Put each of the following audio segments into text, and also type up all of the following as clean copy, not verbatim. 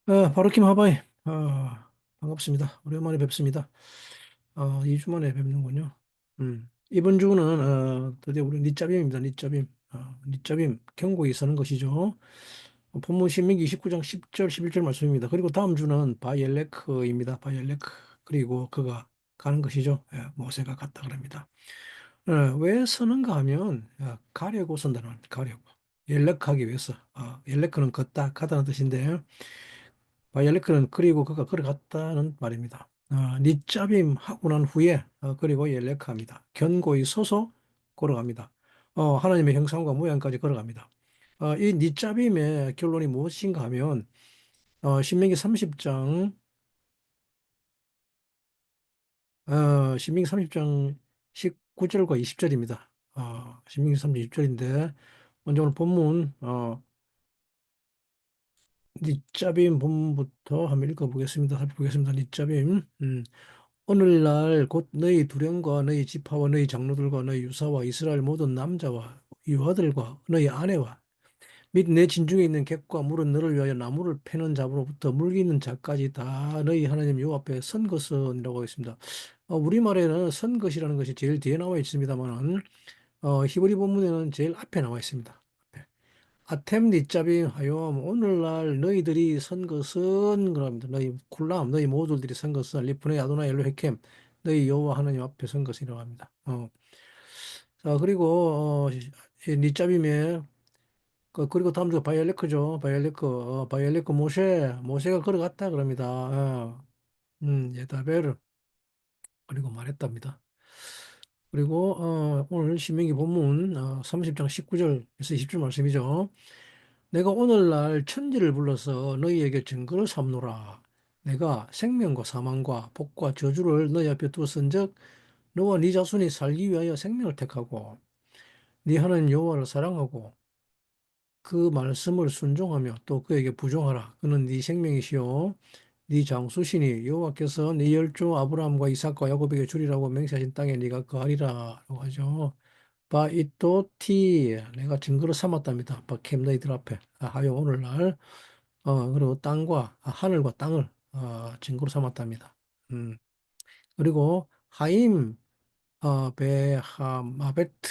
바로킴 하바이. 반갑습니다. 오랜만에 뵙습니다. 2주 만에 뵙는군요. 이번 주는 드디어 우리 니짜빔입니다. 니짜빔. 니짜빔 경고에 서는 것이죠. 본문 신명기 29장 10절, 11절 말씀입니다. 그리고 다음 주는 바이엘레크입니다. 바이엘레크. 그리고 그가 가는 것이죠. 모세가 갔다 그럽니다. 왜 서는가 하면 가려고 선다는 말입니다. 가려고. 연락하기 위해서. 연락은 걷다, 가다는 뜻인데 바이엘레크는 그리고 그가 걸어갔다는 말입니다. 니짜빔 하고 난 후에 그리고 엘레크합니다. 견고히 서서 걸어갑니다. 하나님의 형상과 모양까지 걸어갑니다. 이 니짜빔의 결론이 무엇인가 하면 신명기 30장 신명기 30장 19절과 20절입니다. 신명기 30장 20절인데 먼저 오늘 본문 니짜빔 본문부터 한번 읽어보겠습니다. 살펴보겠습니다. 니짜빔. 오늘날 곧 너희 두령과 너희 지파와 너희 장로들과 너희 유사와 이스라엘 모든 남자와 유아들과 너희 아내와 및 내 진중에 있는 객과 물은 너를 위하여 나무를 패는 자로부터 물기 있는 자까지 다 너희 하나님 여호와 앞에 선 것은이라고 하겠습니다. 우리말에는 선 것이라는 것이 제일 뒤에 나와 있습니다만 히브리 본문에는 제일 앞에 나와 있습니다. 아템 니짜빔 하욤 오늘날 너희들이 선 것은 그럽니다. 너희 쿨람 너희 모두들이 선 것은 리프네 아도나 엘로헤켐 너희 여호와 하나님 앞에 선 것이라고 합니다. 자 그리고 이 니짜빔에 그리고 다음 주 바이엘레크죠. 바이엘레크 모세가 걸어갔다 그럽니다. 예다베르 그리고 말했답니다. 그리고 오늘 신명기 본문 30장 19절에서 20절 말씀이죠. 내가 오늘날 천지를 불러서 너희에게 증거를 삼노라. 내가 생명과 사망과 복과 저주를 너희 앞에 두었은즉 너와 네 자손이 살기 위하여 생명을 택하고 네 하나님 여호와를 사랑하고 그 말씀을 순종하며 또 그에게 부종하라. 그는 네 생명이시요 네 장수시니 여호와께서 네 열조 아브라함과 이삭과 야곱에게 주리라고 맹세하신 땅에 네가 거하리라라고 하죠. 바이토티 내가 증거로 삼았답니다. 바캠 너희들 앞에 하여 오늘날 그리고 땅과 하늘과 땅을 증거로 삼았답니다. 음, 그리고 하임 베하마베트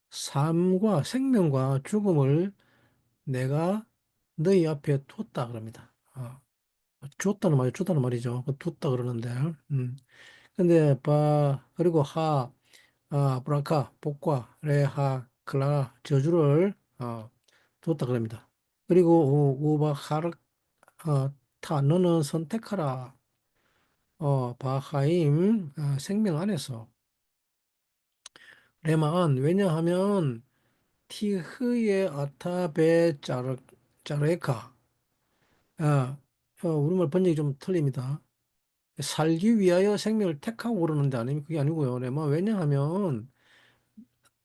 삶과 생명과 죽음을 내가 너희 앞에 뒀다 그럽니다. 줬다는 말이죠. 뒀다 그러는데 근데 그리고 브라카 복과 레하 클라 저주를 뒀다 그럽니다. 그리고 우바하르 타 너는 선택하라 바하임 생명 안에서 레마안 왜냐하면 티흐의 아타베 자르카 우리말 번역이 좀 틀립니다. 살기 위하여 생명을 택하고 그러는데 아니면 그게 아니고요. 레마 왜냐하면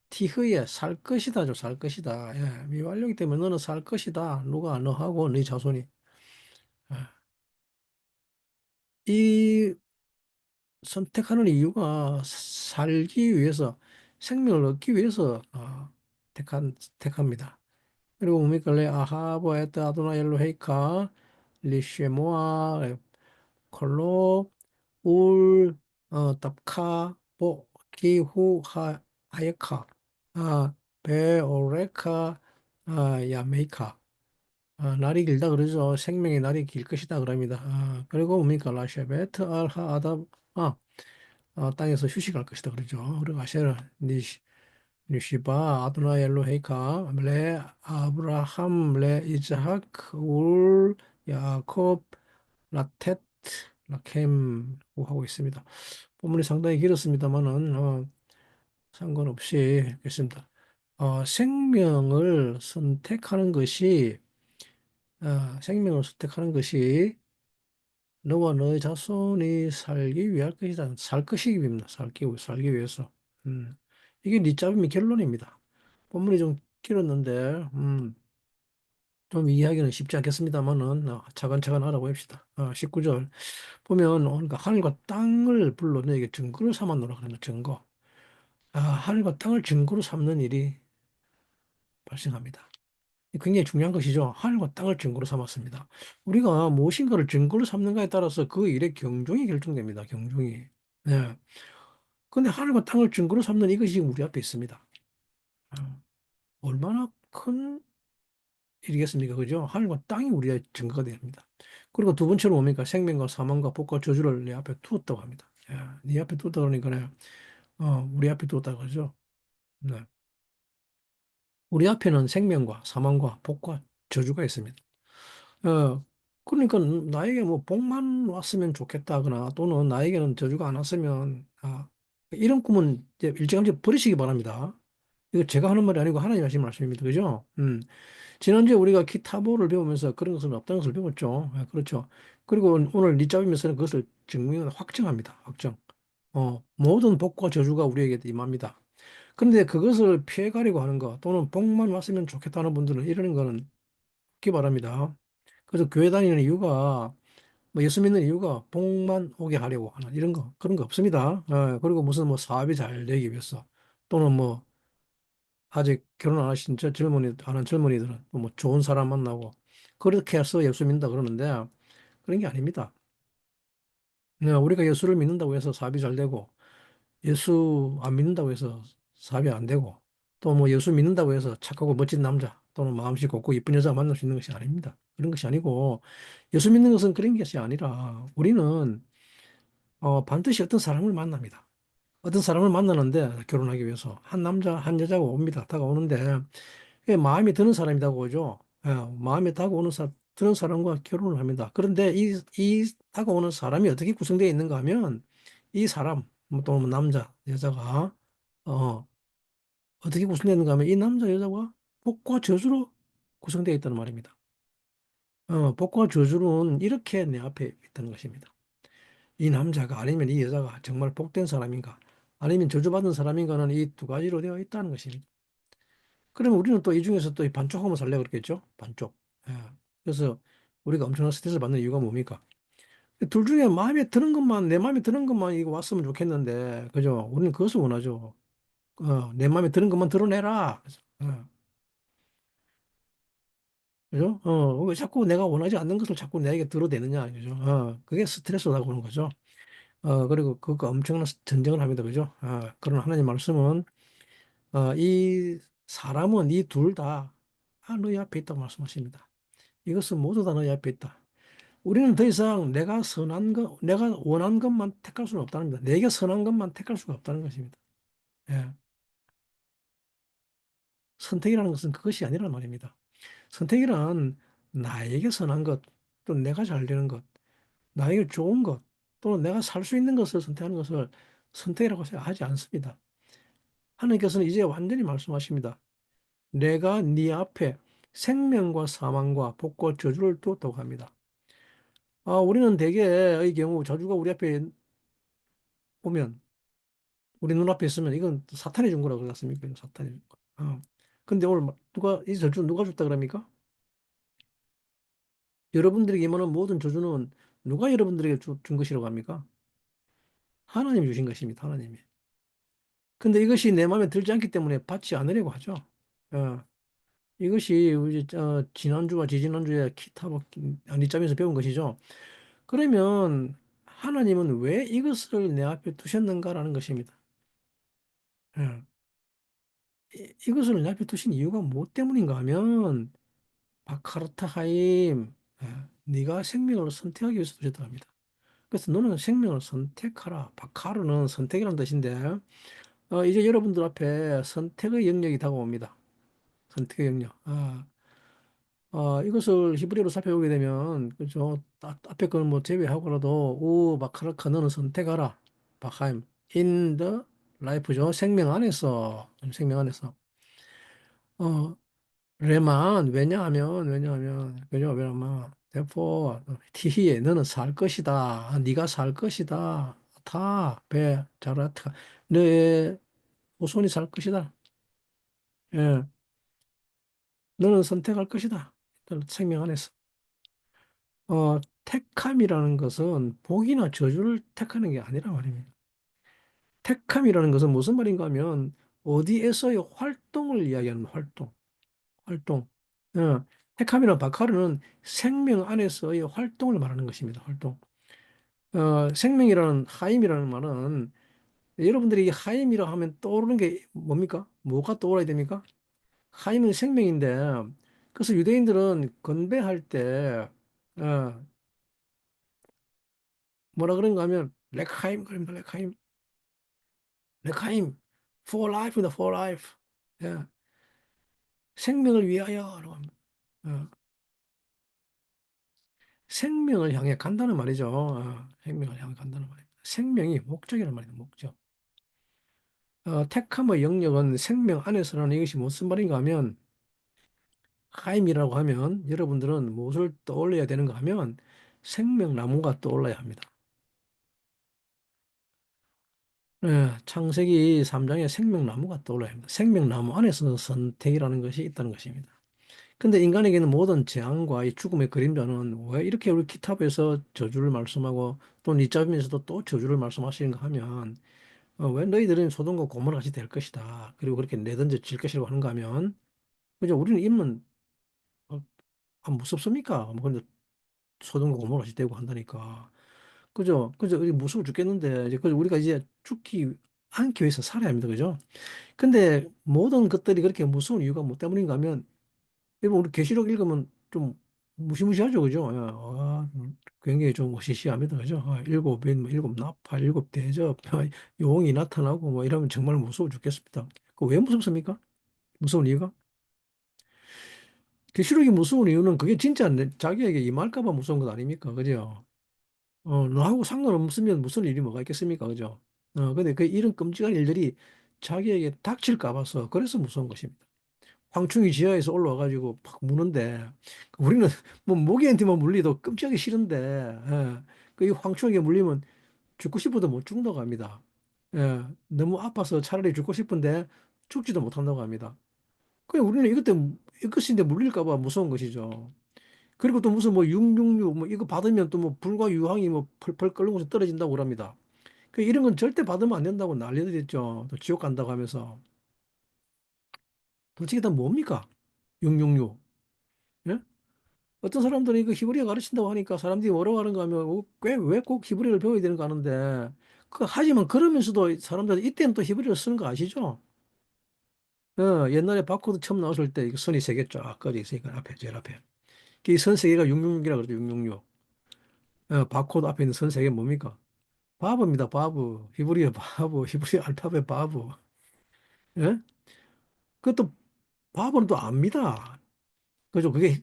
티흐에 살 것이다죠. 살 것이다. 미완료이기 때문에 너는 살 것이다. 누가 너하고 네 자손이. 이 선택하는 이유가 살기 위해서 생명을 얻기 위해서 택합니다. 그리고 우미클레 아하보 에트 아도나 엘로헤이카 리쉐모아 콜로 울 답카 보 기후 하예카 베오레카 야메이카 날이 길다 그러죠. 생명의 날이 길 것이다 그럽니다. 그리고 우미클 라쉐베트 알하 아다 아 땅에서 휴식할 것이다 그러죠. 그리고 아셰르 니시바 아도나 엘로헤이카 레 아브라함 레 이즈하크 울 야콥 라텟 라켐고 하고 있습니다. 본문이 상당히 길었습니다만은 상관없이 있습니다. 생명을 선택하는 것이 너와 너의 자손이 살기 위할 것이다. 살 것이입니다. 살기 위해서. 이게 니짜임의 결론입니다. 본문이 좀 길었는데, 좀 이해하기는 쉽지 않겠습니다만은, 차근차근 알아봅시다. 19절. 보면, 그러니까 하늘과 땅을 불러 너에게 증거를 삼았노라 그러는 증거. 하늘과 땅을 증거로 삼는 일이 발생합니다. 굉장히 중요한 것이죠. 하늘과 땅을 증거로 삼았습니다. 우리가 무엇인가를 증거로 삼는가에 따라서 그 일의 경종이 결정됩니다. 경종이. 네. 근데 하늘과 땅을 증거로 삼는 이것이 지금 우리 앞에 있습니다. 어, 얼마나 큰 일이겠습니까? 그죠? 하늘과 땅이 우리의 증거가 됩니다. 그리고 두 번째로 뭡니까? 생명과 사망과 복과 저주를 내 앞에 두었다고 합니다. 야, 네 앞에 두었다 그러니까 우리 앞에 두었다 그러죠. 네. 우리 앞에는 생명과 사망과 복과 저주가 있습니다. 어, 그러니까 나에게 뭐 복만 왔으면 좋겠다거나 또는 나에게는 저주가 안 왔으면 이런 꿈은 이제 일찌감치 버리시기 바랍니다. 이거 제가 하는 말이 아니고 하나님 하신 말씀입니다. 그죠? 지난주에 우리가 기타보를 배우면서 그런 것은 없다는 것을 배웠죠. 그렇죠. 그리고 오늘 리짜임에서는 그것을 확정합니다. 확정. 모든 복과 저주가 우리에게 임합니다. 그런데 그것을 피해가려고 하는 것 또는 복만 왔으면 좋겠다는 분들은 이러는 거는 없기 바랍니다. 그래서 교회 다니는 이유가 뭐 예수 믿는 이유가 복만 오게 하려고 하는 이런 거 그런 거 없습니다. 그리고 무슨 뭐 사업이 잘 되기 위해서 또는 뭐 아직 결혼 안 하신 하는 젊은이들은 뭐 좋은 사람 만나고 그렇게 해서 예수 믿는다 그러는데 그런 게 아닙니다. 우리가 예수를 믿는다고 해서 사업이 잘 되고 예수 안 믿는다고 해서 사업이 안 되고 또 뭐 예수 믿는다고 해서 착하고 멋진 남자 또는 마음씨 곱고 이쁜 여자 만날 수 있는 것이 아닙니다. 그런 것이 아니고 예수 믿는 것은 그런 것이 아니라 우리는 반드시 어떤 사람을 만납니다. 어떤 사람을 만나는데 결혼하기 위해서 한 남자 한 여자가 옵니다. 다가오는데 그게 마음에 드는 사람이라고 하죠. 마음에 드는 사람과 결혼을 합니다. 그런데 이 다가오는 사람이 어떻게 구성되어 있는가 하면 이 사람 또는 뭐 남자 여자가 어, 어떻게 구성되는가 하면 이 남자 여자가 복과 저주로 구성되어 있다는 말입니다. 복과 저주는 이렇게 내 앞에 있다는 것입니다. 이 남자가 아니면 이 여자가 정말 복된 사람인가 아니면 저주받은 사람인가는 이 두 가지로 되어 있다는 것입니다. 그러면 우리는 또 이 중에서 또 이 반쪽하면 살려고 그랬겠죠? 반쪽. 예. 그래서 우리가 엄청난 스트레스를 받는 이유가 뭡니까? 둘 중에 마음에 드는 것만, 내 마음에 드는 것만 이거 왔으면 좋겠는데, 그죠? 우리는 그것을 원하죠. 내 마음에 드는 것만 드러내라. 그죠? 그죠? 왜 자꾸 내가 원하지 않는 것을 자꾸 내게 드러내느냐, 그죠? 그게 스트레스라고 하는 거죠. 그리고 그거 엄청난 전쟁을 합니다. 그죠? 그런 하나님 말씀은, 이 사람은 이 둘 다, 너희 앞에 있다고 말씀하십니다. 이것은 모두 다 너희 앞에 있다. 우리는 더 이상 내가 선한 것, 내가 원하는 것만 택할 수는 없다는 겁니다. 내게 선한 것만 택할 수가 없다는 것입니다. 예. 선택이라는 것은 그것이 아니란 말입니다. 선택이란 나에게 선한 것, 또 내가 잘 되는 것, 나에게 좋은 것, 또는 내가 살 수 있는 것을 선택하는 것을 선택이라고 하지 않습니다. 하나님께서는 이제 완전히 말씀하십니다. 내가 네 앞에 생명과 사망과 복과 저주를 두었다고 합니다. 우리는 대개의 경우 저주가 우리 앞에 오면 우리 눈앞에 있으면 이건 사탄이 준 거라고 그러지 않습니까? 사탄이 준 거. 근데 오늘 누가 이 저주 누가 줬다 그럽니까? 여러분들에게 임하는 모든 저주는 누가 여러분들에게 준 것이라고 합니까? 하나님이 주신 것입니다. 하나님이. 근데 이것이 내 마음에 들지 않기 때문에 받지 않으려고 하죠. 어, 이것이 우리 지난주와 지지난주에 키타보 니짬에서 배운 것이죠. 그러면 하나님은 왜 이것을 내 앞에 두셨는가라는 것입니다. 예. 이것을 내 앞에 두신 이유가 무엇 때문인가 하면 바카르타 하임, 네가 생명을 선택하기 위해서 두셨다 합니다. 그래서 너는 생명을 선택하라. 바카르는 선택이라는 뜻인데, 이제 여러분들 앞에 선택의 영역이 다가옵니다. 선택의 영역. 이것을 히브리어로 살펴보게 되면, 그죠? 앞에 거는 뭐 제외하고라도, 바카르카 너는 선택하라. 바하임. in the life죠. 생명 안에서, 생명 안에서. 어, 왜냐하면 그죠? 왜냐면 therefore 티히에 너는 살 것이다. 네가 살 것이다. 배 자라타 너의 후손이 살 것이다. 예, 너는 선택할 것이다. 생명 안에서. 택함이라는 것은 복이나 저주를 택하는 게 아니라 말입니다. 택함이라는 것은 무슨 말인가 하면 어디에서의 활동을 이야기하는 활동. 활동. 어, 택함이나 바카르는 생명 안에서의 활동을 말하는 것입니다. 활동. 생명이라는 하임이라는 말은 여러분들이 이 하임이라 하면 떠오르는 게 뭡니까? 뭐가 떠올라야 됩니까? 하임은 생명인데 그래서 유대인들은 건배할 때 뭐라 그런가 하면 레카임 그럽니다. 레카임, 레카임, for life입니다. for life. 예, 생명을 위하여라고 합니다. 어, 생명을 향해 간다는 말이죠. 생명을 향해 간다는 말입니다. 생명이 목적이라는 말입니다. 목적. 택함의 영역은 생명 안에서라는 이것이 무슨 말인가 하면 하임이라고 하면 여러분들은 무엇을 떠올려야 되는가 하면 생명나무가 떠올라야 합니다. 창세기 3장에 생명나무가 떠올라야 합니다. 생명나무 안에서 선택이라는 것이 있다는 것입니다. 근데 인간에게는 모든 재앙과 이 죽음의 그림자는 왜 이렇게 우리 키tab에서 저주를 말씀하고 또 니자면서도 또 저주를 말씀하시는가 하면 왜 너희들은 소돔과 고모라 같이 될 것이다. 그리고 그렇게 내던져 질 것이라고 하는가 하면 그죠? 우리는 인문 어, 무섭습니까? 뭐 근데 소돔과 고모라 같이 되고 한다니까. 그죠? 그죠? 무서워 죽겠는데 이제 우리가 이제 죽기 않기 위해서 살아야 합니다. 그죠? 근데 모든 것들이 그렇게 무서운 이유가 뭐 때문인가 하면 여러분 우리 계시록 읽으면 좀 무시무시하죠, 그죠? 굉장히 좀 으시시합니다, 그죠? 일곱 빈, 뭐 일곱 나팔, 일곱 대접, 용이 나타나고 뭐 이러면 정말 무서워 죽겠습니다. 그 왜 무섭습니까? 무서운 이유가? 계시록이 무서운 이유는 그게 진짜 자기에게 임할까 봐 무서운 것 아닙니까, 그죠? 나하고 상관없으면 무슨 일이 뭐가 있겠습니까, 그죠? 근데 그 이런 끔찍한 일들이 자기에게 닥칠까 봐서 그래서 무서운 것입니다. 황충이 지하에서 올라와가지고 팍 무는데 우리는 뭐 모기한테만 물리도 끔찍하게 싫은데 그이 황충에게 물리면 죽고 싶어도 못 죽는다고 합니다. 너무 아파서 차라리 죽고 싶은데 죽지도 못한다고 합니다. 그 우리는 이것인데 물릴까 봐 무서운 것이죠. 그리고 또 무슨 뭐 666 뭐 이거 받으면 또 뭐 불과 유황이 뭐 펄펄 끓는곳에 떨어진다고 그럽니다. 그 이런 건 절대 받으면 안 된다고 난리도 됐죠. 또 지옥 간다고 하면서 도대체 다 뭡니까? 666. 어떤 사람들은 이거 히브리어 가르친다고 하니까 사람들이 뭐라고 하는가 하면 왜 꼭 히브리어를 배워야 되는가 하는데 하지만 그러면서도 사람들이 이때는 또 히브리어를 쓰는 거 아시죠? 옛날에 바코드 처음 나왔을 때 이거 선이 세 개 쫙 꺼져 있으니까 앞에 제일 앞에 이 선 세 개가 666이라고 그러죠. 666. 바코드 앞에 있는 선 세 개 뭡니까? 바브입니다. 바브. 히브리어 바브. 히브리어 알파벳 바브. 예? 그것도 바브는 또 압니다. 그죠? 그게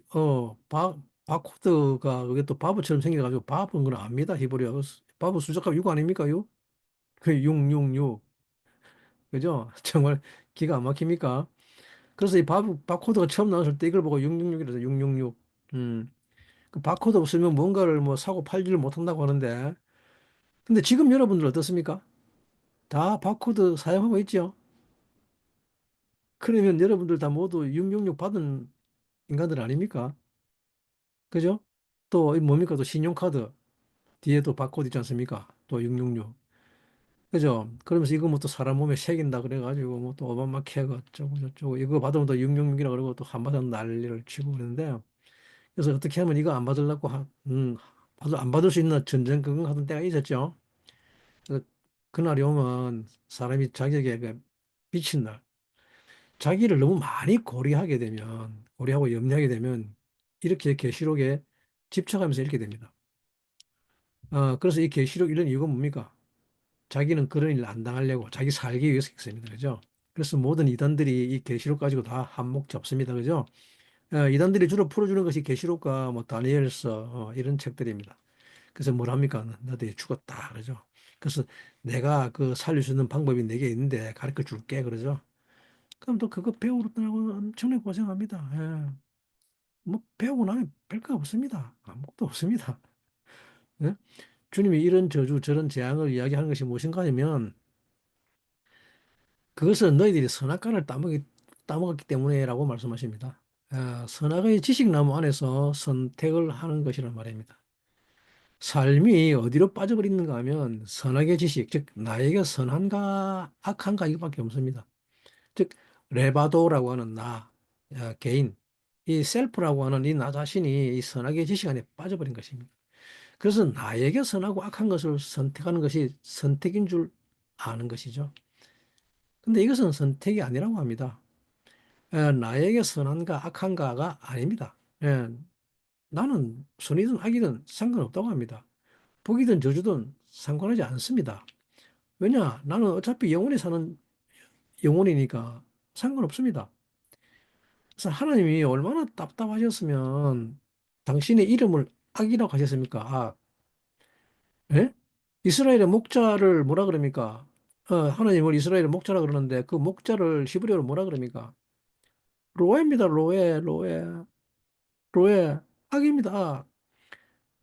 바코드가 그게 또 바보처럼 생겨가지고 바보인 건 압니다. 히브리어 바보 수작하면 6 아닙니까? 6? 그 666. 그죠? 정말 기가 안 막힙니까? 그래서 이 바코드가 처음 나왔을 때 이걸 보고 666이라서 666. 그 바코드 없으면 뭔가를 뭐 사고 팔지를 못한다고 하는데 근데 지금 여러분들 어떻습니까? 다 바코드 사용하고 있죠? 그러면 여러분들 다 모두 666 받은 인간들 아닙니까? 그죠? 또 이 뭡니까? 또 신용카드 뒤에도 바코드 있지 않습니까? 또 666. 그죠? 그러면서 이거 뭐 또 사람 몸에 새긴다 그래가지고 뭐 또 오바마 케어가 어쩌고 저쩌고 이거 받으면 또 666이라 그러고 또 한바탕 난리를 치고 그러는데 그래서 어떻게 하면 이거 안 받으려고 안 받을 수 있는 전전긍긍 하던 때가 있었죠. 그래서 그날이 오면 사람이 자기에게 미친 날 자기를 너무 많이 고려하고 염려하게 되면 이렇게 계시록에 집착하면서 읽게 됩니다. 그래서 이 계시록 이런 이유가 뭡니까? 자기는 그런 일 안 당하려고 자기 살기 위해서 읽습니다. 그죠? 그래서 모든 이단들이 이 계시록 가지고 다 한몫 잡습니다. 그죠? 이단들이 주로 풀어주는 것이 계시록과 뭐 다니엘서 이런 책들입니다. 그래서 뭘 합니까? 너희들이 죽었다. 그러죠? 그래서 내가 그 살릴 수 있는 방법이 내게 있는데 가르쳐 줄게. 그러죠? 그럼 또 그거 배우러 떠나고 엄청나게 고생합니다. 뭐 배우고 나면 별거 없습니다. 아무것도 없습니다. 예? 주님이 이런 저주 저런 재앙을 이야기하는 것이 무엇인가 하면 그것은 너희들이 선악과를 따먹었기 때문에라고 말씀하십니다. 선악의 지식나무 안에서 선택을 하는 것이란 말입니다. 삶이 어디로 빠져버리는가 하면 선악의 지식, 즉 나에게 선한가 악한가 이거밖에 없습니다. 즉 레바도라고 하는 나, 개인. 이 셀프라고 하는 이 나 자신이 이 선악의 지식 안에 빠져버린 것입니다. 그래서 나에게 선하고 악한 것을 선택하는 것이 선택인 줄 아는 것이죠. 근데 이것은 선택이 아니라고 합니다. 나에게 선한가 악한가가 아닙니다. 나는 선이든 악이든 상관없다고 합니다. 복이든 저주든 상관하지 않습니다. 왜냐? 나는 어차피 영원히 사는 영혼이니까 상관없습니다. 그래서 하나님이 얼마나 답답하셨으면 당신의 이름을 악이라고 하셨습니까? 악. 예? 이스라엘의 목자를 뭐라 그럽니까? 하나님을 이스라엘의 목자라 그러는데 그 목자를 히브리어로 뭐라 그럽니까? 로에입니다. 로에, 로에, 로에. 악입니다. 악.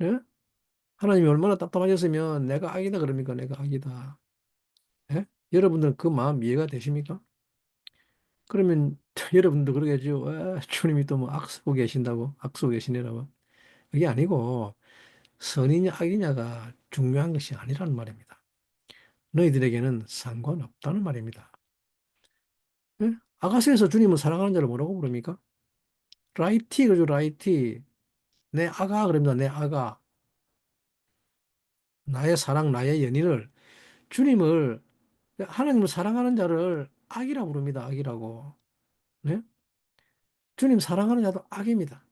예? 하나님이 얼마나 답답하셨으면 내가 악이다 그럽니까? 내가 악이다. 예? 여러분들 그 마음 이해가 되십니까? 그러면 여러분도 그러겠죠. 주님이 또 뭐 악쓰고 계신다고, 악쓰고 계시네라고. 그게 아니고 선이냐 악이냐가 중요한 것이 아니라는 말입니다. 너희들에게는 상관없다는 말입니다. 예? 아가서에서 주님은 사랑하는 자를 뭐라고 부릅니까? 라이티 그죠, 라이티. 내 아가 그럽니다. 내 아가. 나의 사랑, 나의 연인을 주님을 하나님을 사랑하는 자를 악이라고 부릅니다. 악이라고. 네? 주님 사랑하는 자도 악입니다.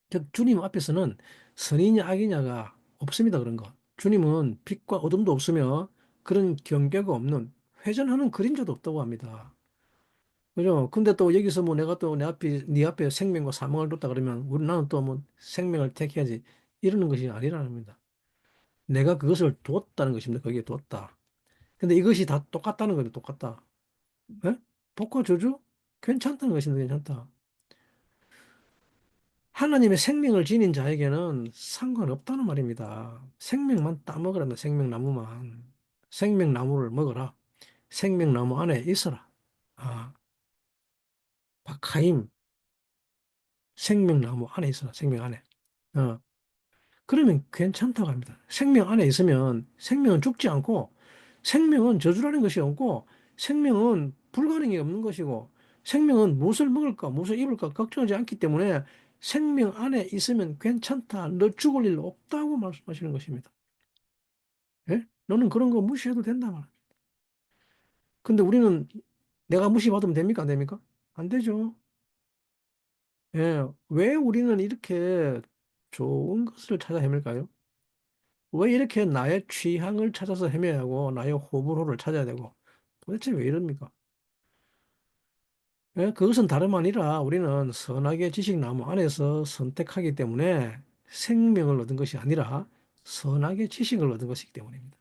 즉 주님 앞에서는 선이냐 악이냐가 없습니다. 그런 거. 주님은 빛과 어둠도 없으며 그런 경계가 없는 회전하는 그림자도 없다고 합니다. 그죠? 근데 또 여기서 뭐 내가 또 내 앞에 네 앞에 생명과 사망을 뒀다 그러면 우리 나는 또 뭐 생명을 택해야지 이러는 것이 아니라는 겁니다. 내가 그것을 두었다는 것입니다. 거기에 두었다. 근데 이것이 다 똑같다는 거예요. 똑같다. 예? 복과 저주? 괜찮다는 것입니다. 괜찮다. 하나님의 생명을 지닌 자에게는 상관없다는 말입니다. 생명만 따먹으라면 생명나무만. 생명나무를 먹어라. 생명나무 안에 있어라. 아, 박하임, 생명나무 안에 있어라. 생명 안에. 어, 그러면 괜찮다고 합니다. 생명 안에 있으면 생명은 죽지 않고 생명은 저주라는 것이 없고 생명은 불가능이 없는 것이고 생명은 무엇을 먹을까, 무엇을 입을까 걱정하지 않기 때문에 생명 안에 있으면 괜찮다. 너 죽을 일 없다고 말씀하시는 것입니다. 예? 너는 그런 거 무시해도 된다 말. 근데 우리는 내가 무시받으면 됩니까? 안 됩니까? 안 되죠. 예. 왜 우리는 이렇게 좋은 것을 찾아 헤맬까요? 왜 이렇게 나의 취향을 찾아서 헤매야 하고 나의 호불호를 찾아야 되고 도대체 왜 이럽니까? 예? 그것은 다름 아니라 우리는 선악의 지식나무 안에서 선택하기 때문에 생명을 얻은 것이 아니라 선악의 지식을 얻은 것이기 때문입니다.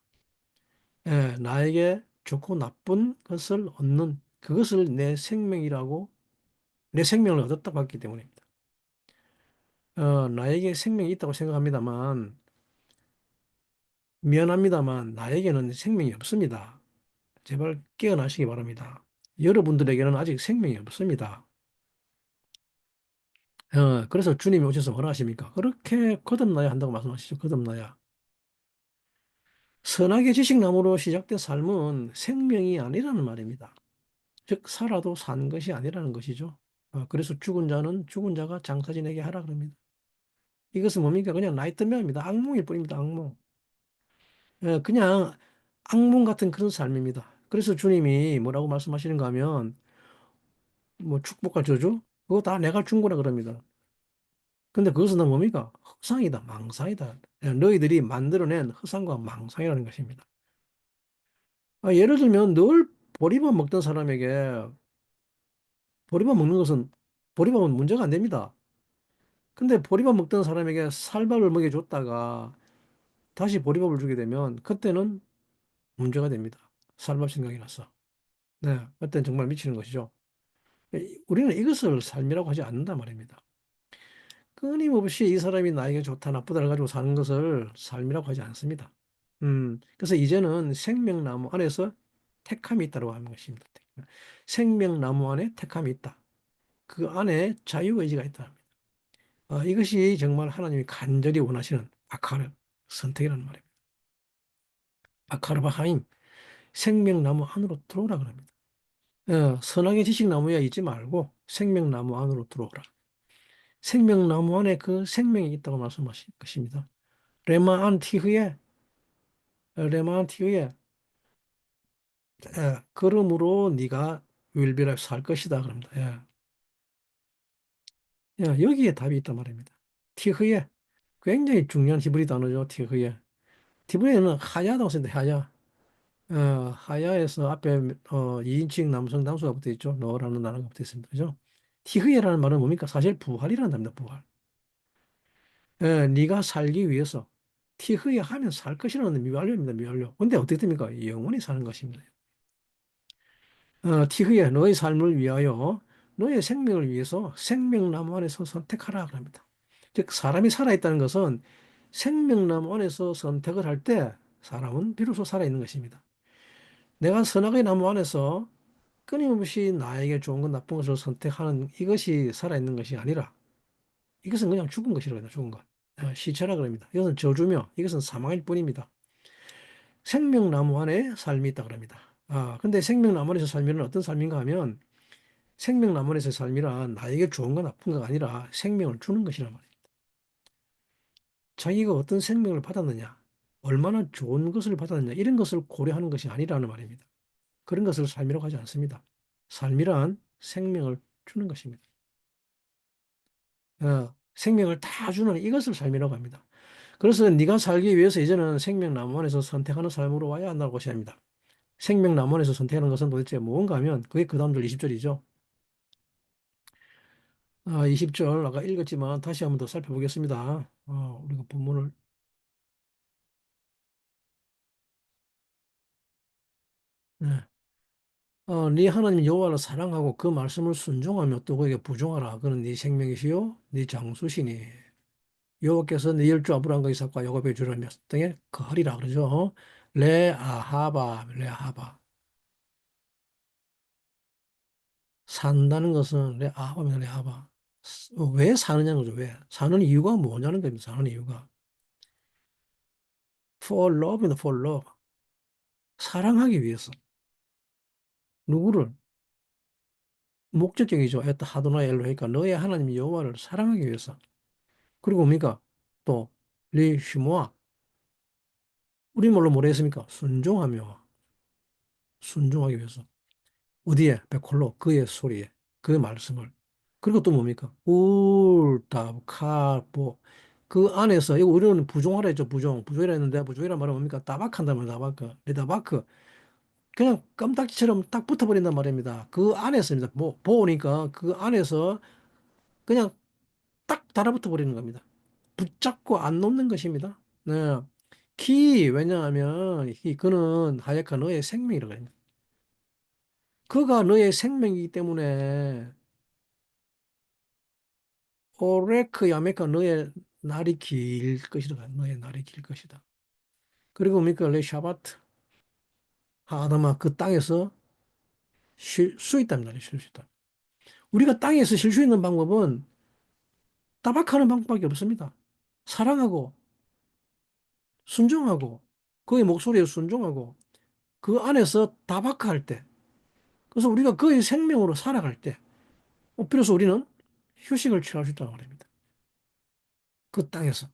예, 나에게 좋고 나쁜 것을 얻는 그것을 내 생명이라고 내 생명을 얻었다고 했기 때문입니다. 나에게 생명이 있다고 생각합니다만 미안합니다만 나에게는 생명이 없습니다. 제발 깨어나시기 바랍니다. 여러분들에게는 아직 생명이 없습니다. 그래서 주님이 오셔서 뭐라 하십니까? 그렇게 거듭나야 한다고 말씀하시죠. 거듭나야. 선악의 지식나무로 시작된 삶은 생명이 아니라는 말입니다. 즉, 살아도 산 것이 아니라는 것이죠. 그래서 죽은 자는 죽은 자가 장사 지내게 하라 그럽니다. 이것은 뭡니까? 그냥 나이트메어입니다. 악몽일 뿐입니다. 악몽. 그냥 악몽 같은 그런 삶입니다. 그래서 주님이 뭐라고 말씀하시는가 하면 뭐 축복과 저주? 그거 다 내가 준 거라 그럽니다. 근데 그것은 다 뭡니까? 허상이다, 망상이다. 너희들이 만들어낸 허상과 망상이라는 것입니다. 예를 들면 늘 보리밥 먹던 사람에게 보리밥 먹는 것은 보리밥은 문제가 안 됩니다. 근데 보리밥 먹던 사람에게 쌀밥을 먹여줬다가 다시 보리밥을 주게 되면 그때는 문제가 됩니다. 쌀밥 생각이 나서. 네, 그때는 정말 미치는 것이죠. 우리는 이것을 삶이라고 하지 않는단 말입니다. 끊임없이 이 사람이 나에게 좋다, 나쁘다를 가지고 사는 것을 삶이라고 하지 않습니다. 그래서 이제는 생명나무 안에서 택함이 있다고 하는 것입니다. 생명나무 안에 택함이 있다. 그 안에 자유의지가 있다. 이것이 정말 하나님이 간절히 원하시는 아카르 선택이라는 말입니다. 아카르 바하임, 생명나무 안으로 들어오라 그럽니다. 선악의 지식나무에 있지 말고 생명나무 안으로 들어오라. 생명나무 안에 그 생명이 있다고 말씀하신 것입니다. 레마안티흐에 레마안티흐에 그러므로 네가 윌비라 살 것이다 그럽니다. 여기에 답이 있단 말입니다. 티흐에 굉장히 중요한 히브리 단어죠. 티흐에 티브리에는 하야라고 쓰는데 하야. 하야에서 앞에 2인칭 남성 단수가 붙어 있죠. 너라는 단어가 붙어 있습니다. 그죠? 티흐에라는 말은 뭡니까? 사실 부활이라는 답니다. 부활. 네가 살기 위해서 티흐에 하면 살 것이라는 미완료입니다. 미완료. 근데 어떻게 됩니까? 영원히 사는 것입니다. 티흐에 너의 삶을 위하여 너의 생명을 위해서 생명나무 안에서 선택하라 그럽니다. 즉 사람이 살아있다는 것은 생명나무 안에서 선택을 할 때 사람은 비로소 살아있는 것입니다. 내가 선악의 나무 안에서 끊임없이 나에게 좋은 것 나쁜 것을 선택하는 이것이 살아있는 것이 아니라 이것은 그냥 죽은 것이라고 해요. 죽은 것. 시체라 그럽니다. 이것은 저주며 이것은 사망일 뿐입니다. 생명나무 안에 삶이 있다 그럽니다. 근데 생명나무 안에서 삶이란 어떤 삶인가 하면 생명나무 안에서 삶이란 나에게 좋은 거 나쁜 거 아니라 생명을 주는 것이란 말이에요. 자기가 어떤 생명을 받았느냐, 얼마나 좋은 것을 받았느냐 이런 것을 고려하는 것이 아니라는 말입니다. 그런 것을 삶이라고 하지 않습니다. 삶이란 생명을 주는 것입니다. 생명을 다 주는 이것을 삶이라고 합니다. 그래서 네가 살기 위해서 이제는 생명나무원에서 선택하는 삶으로 와야 한다고 것이 아닙니다. 생명나무원에서 선택하는 것은 도대체 무언가 하면 그게 그 다음 절 20절이죠. 20절 아까 읽었지만 다시 한번 더 살펴보겠습니다. 우리가 본문을 네. 네 하나님 여호와를 사랑하고 그 말씀을 순종하며 또 그에게 부종하라. 그는 네 생명이시요 네 장수시니 여호와께서 네 열조 아브라함과 이삭과 야곱에게 주라 등에 거하리라 그러죠. 레아하바 레아하바 산다는 것은 레아하바입니다. 레아하바 왜 사느냐는 거죠. 왜 사는 이유가 뭐냐는 겁니다. 사는 이유가 for love입니다. for love 사랑하기 위해서 누구를 목적격이죠. 에따 하도나 엘로헤니까 너의 하나님 여호와를 사랑하기 위해서 그리고 뭡니까 또 리시모아 우리말로 뭐라 했습니까? 순종하기 위해서 어디에? 베콜로 그의 소리에 그 말씀을 그리고 또 뭡니까? 울타카보 그 안에서 이거 우리는 부종하라 했죠. 부종이라 했는데 부종이란 말은 뭡니까? 따박한단 말이야. 따바크 레다바크 그냥 껌딱지처럼 딱 붙어버린단 말입니다. 그 안에서입니다. 보니까 그 안에서 그냥 딱 달아붙어 버리는 겁니다. 붙잡고 안 놓는 것입니다. 네. 왜냐하면 그는 하야카 너의 생명이라고 합니다. 그가 너의 생명이기 때문에 오레크 야메카 너의 날이 길 것이다. 너의 날이 길 것이다. 그리고 뭡니까? 레 샤바트 하다마 그 땅에서 쉴 수 있답니다. 쉴 수 있다. 우리가 땅에서 쉴 수 있는 방법은 따박하는 방법밖에 없습니다. 사랑하고 순종하고 그의 목소리에 순종하고 그 안에서 다박할 때 그래서 우리가 그의 생명으로 살아갈 때 비로소 우리는 휴식을 취할 수 있다고 말입니다. 그 땅에서.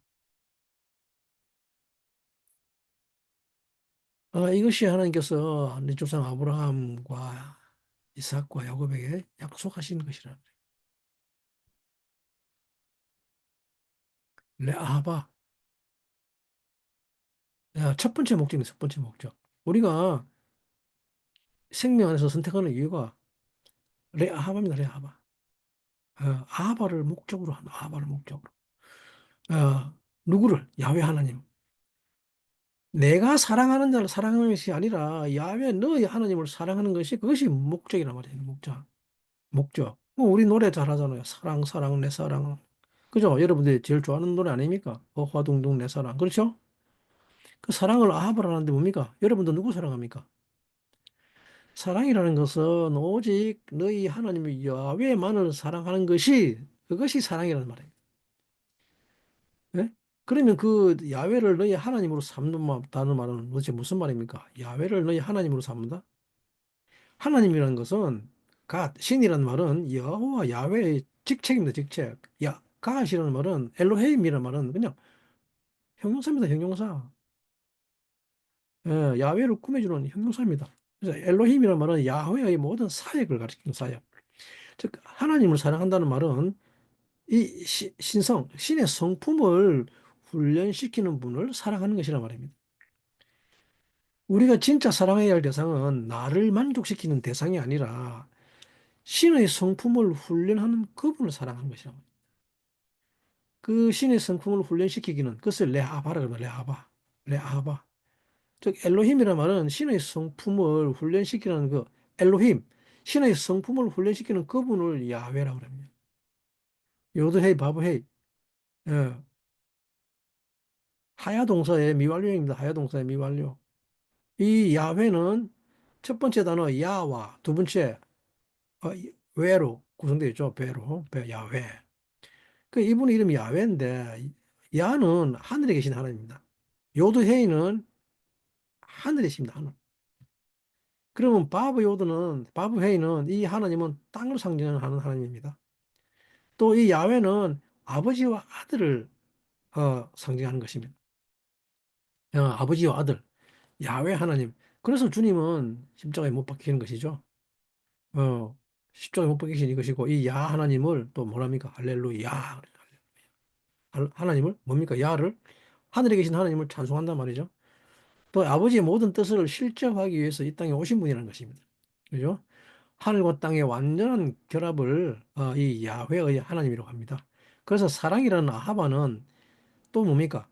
이것이 하나님께서 네 조상 아브라함과 이삭과 야곱에게 약속하신 것이라. 레아바. 첫 번째 목적입니다. 첫 번째 목적. 우리가 생명 안에서 선택하는 이유가 레아하바입니다. 레아하바. 아하바를 목적으로 한 아하바를 목적으로. 누구를? 야훼 하나님. 내가 사랑하는 자를 사랑하는 것이 아니라 야훼 너의 하나님을 사랑하는 것이 그것이 목적이란 말이에요. 목적. 우리 노래 잘하잖아요. 사랑, 사랑, 내 사랑. 그죠? 여러분들이 제일 좋아하는 노래 아닙니까? 화둥둥 내 사랑. 그렇죠? 그 사랑을 아합을 하는데 뭡니까? 여러분도 누구 사랑합니까? 사랑이라는 것은 오직 너희 하나님의 야훼만을 사랑하는 것이 그것이 사랑이라는 말이에요. 예? 그러면 그 야훼를 너희 하나님으로 삼는다는 말은 도대체 무슨 말입니까? 야훼를 너희 하나님으로 삼는다? 하나님이라는 것은 신이라는 말은 여호와 야훼의 직책입니다. 직책. 갓이라는 말은 엘로헤임이라는 말은 그냥 형용사입니다. 형용사. 예, 야훼를 꾸며주는 형용사입니다. 그래서 엘로힘이라는 말은 야훼의 모든 사역을 가리키는 사역. 즉 하나님을 사랑한다는 말은 이 신성, 신의 성품을 훈련시키는 분을 사랑하는 것이란 말입니다. 우리가 진짜 사랑해야 할 대상은 나를 만족시키는 대상이 아니라 신의 성품을 훈련하는 그분을 사랑하는 것이란 말입니다. 그 신의 성품을 훈련시키기는 그것을 레아바라 그러면 레아바, 레아바. 즉 엘로힘이라는 말은 신의 성품을 훈련시키는 그 엘로힘, 신의 성품을 훈련시키는 그분을 야훼라고 합니다. 요드헤이 바브헤이. 예. 하야 동사의 미완료입니다. 하야 동사의 미완료. 이 야훼는 첫 번째 단어 야와 두 번째 외로 구성되어 있죠. 배로 야훼. 그 이분 이름이 야훼인데 야는 하늘에 계신 하나님입니다. 요드헤이는 하늘에 계십니다. 하늘. 그러면 바브헤이는 이 하나님은 땅을 상징하는 하나님입니다. 또 이 야훼는 아버지와 아들을 상징하는 것입니다. 아버지와 아들, 야훼 하나님. 그래서 주님은 십자가에 못 박히는 것이죠. 어, 십자가에 못 박히신 이것이고 이 야 하나님을 또 뭐랍니까? 할렐루야. 하나님을 뭡니까? 야를 하늘에 계신 하나님을 찬송한단 말이죠. 또 아버지의 모든 뜻을 실제화하기 위해서 이 땅에 오신 분이라는 것입니다. 그죠? 하늘과 땅의 완전한 결합을 이 야훼의 하나님이라고 합니다. 그래서 사랑이라는 아하바는 또 뭡니까?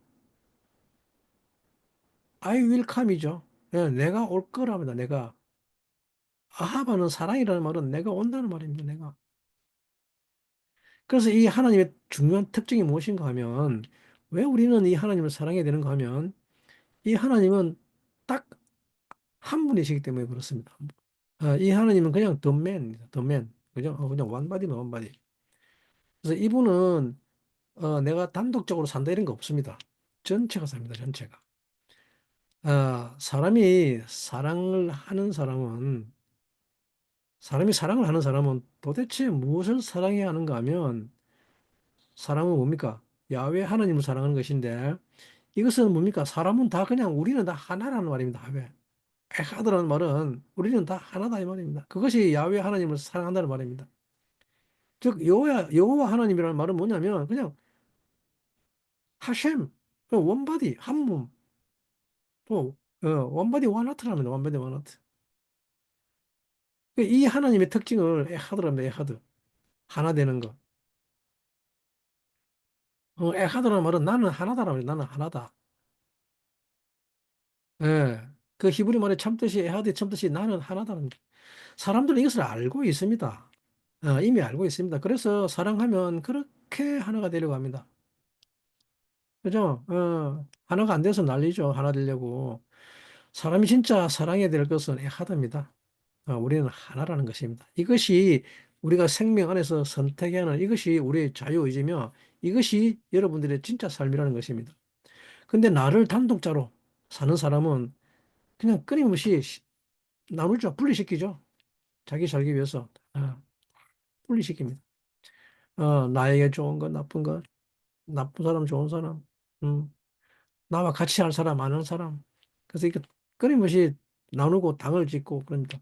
I will come이죠. 예, 내가 올 거랍니다. 내가. 아하바는 사랑이라는 말은 내가 온다는 말입니다. 내가. 그래서 이 하나님의 중요한 특징이 무엇인가 하면 왜 우리는 이 하나님을 사랑해야 되는가 하면 이 하나님은 딱 한 분이시기 때문에 그렇습니다. 이 하나님은 그냥 the man입니다. the man. 그죠? 그냥 one body면 one body. 그래서 이분은 내가 단독적으로 산다 이런 거 없습니다. 전체가 삽니다. 전체가. 사람이 사랑을 하는 사람은 도대체 무엇을 사랑해야 하는가 하면 사람은 뭡니까? 야훼 하나님을 사랑하는 것인데 이것은 뭡니까? 사람은 다 그냥 우리는 다 하나라는 말입니다. 야훼. 에하드라는 말은 우리는 다 하나다 이 말입니다. 그것이 야훼 하나님을 사랑한다는 말입니다. 즉 여호와 하나님이라는 말은 뭐냐면 그냥 하셈, 원바디, 한 몸, 또 원바디 원하트라는 원바디 원하트. 이 하나님의 특징을 에하드랍니다. 에하드. 하나 되는 거. 에하드라는 말은 나는 하나다라는 말이에요. 나는 하나다. 예. 그 히브리 말의 참뜻이 에하드의 참뜻이 나는 하나다는 거. 사람들은 이것을 알고 있습니다. 이미 알고 있습니다. 그래서 사랑하면 그렇게 하나가 되려고 합니다. 그죠? 하나가 안 돼서 난리죠. 하나 되려고. 사람이 진짜 사랑해야 될 것은 에하드입니다. 우리는 하나라는 것입니다. 이것이 우리가 생명 안에서 선택해야 하는 이것이 우리의 자유의지며 이것이 여러분들의 진짜 삶이라는 것입니다. 근데 나를 단독자로 사는 사람은 그냥 끊임없이 나누죠. 분리시키죠. 자기 살기 위해서. 분리시킵니다. 나에게 좋은 것, 나쁜 것, 나쁜 사람, 좋은 사람, 음, 나와 같이 할 사람, 아는 사람. 그래서 이렇게 끊임없이 나누고 당을 짓고 그럽니다.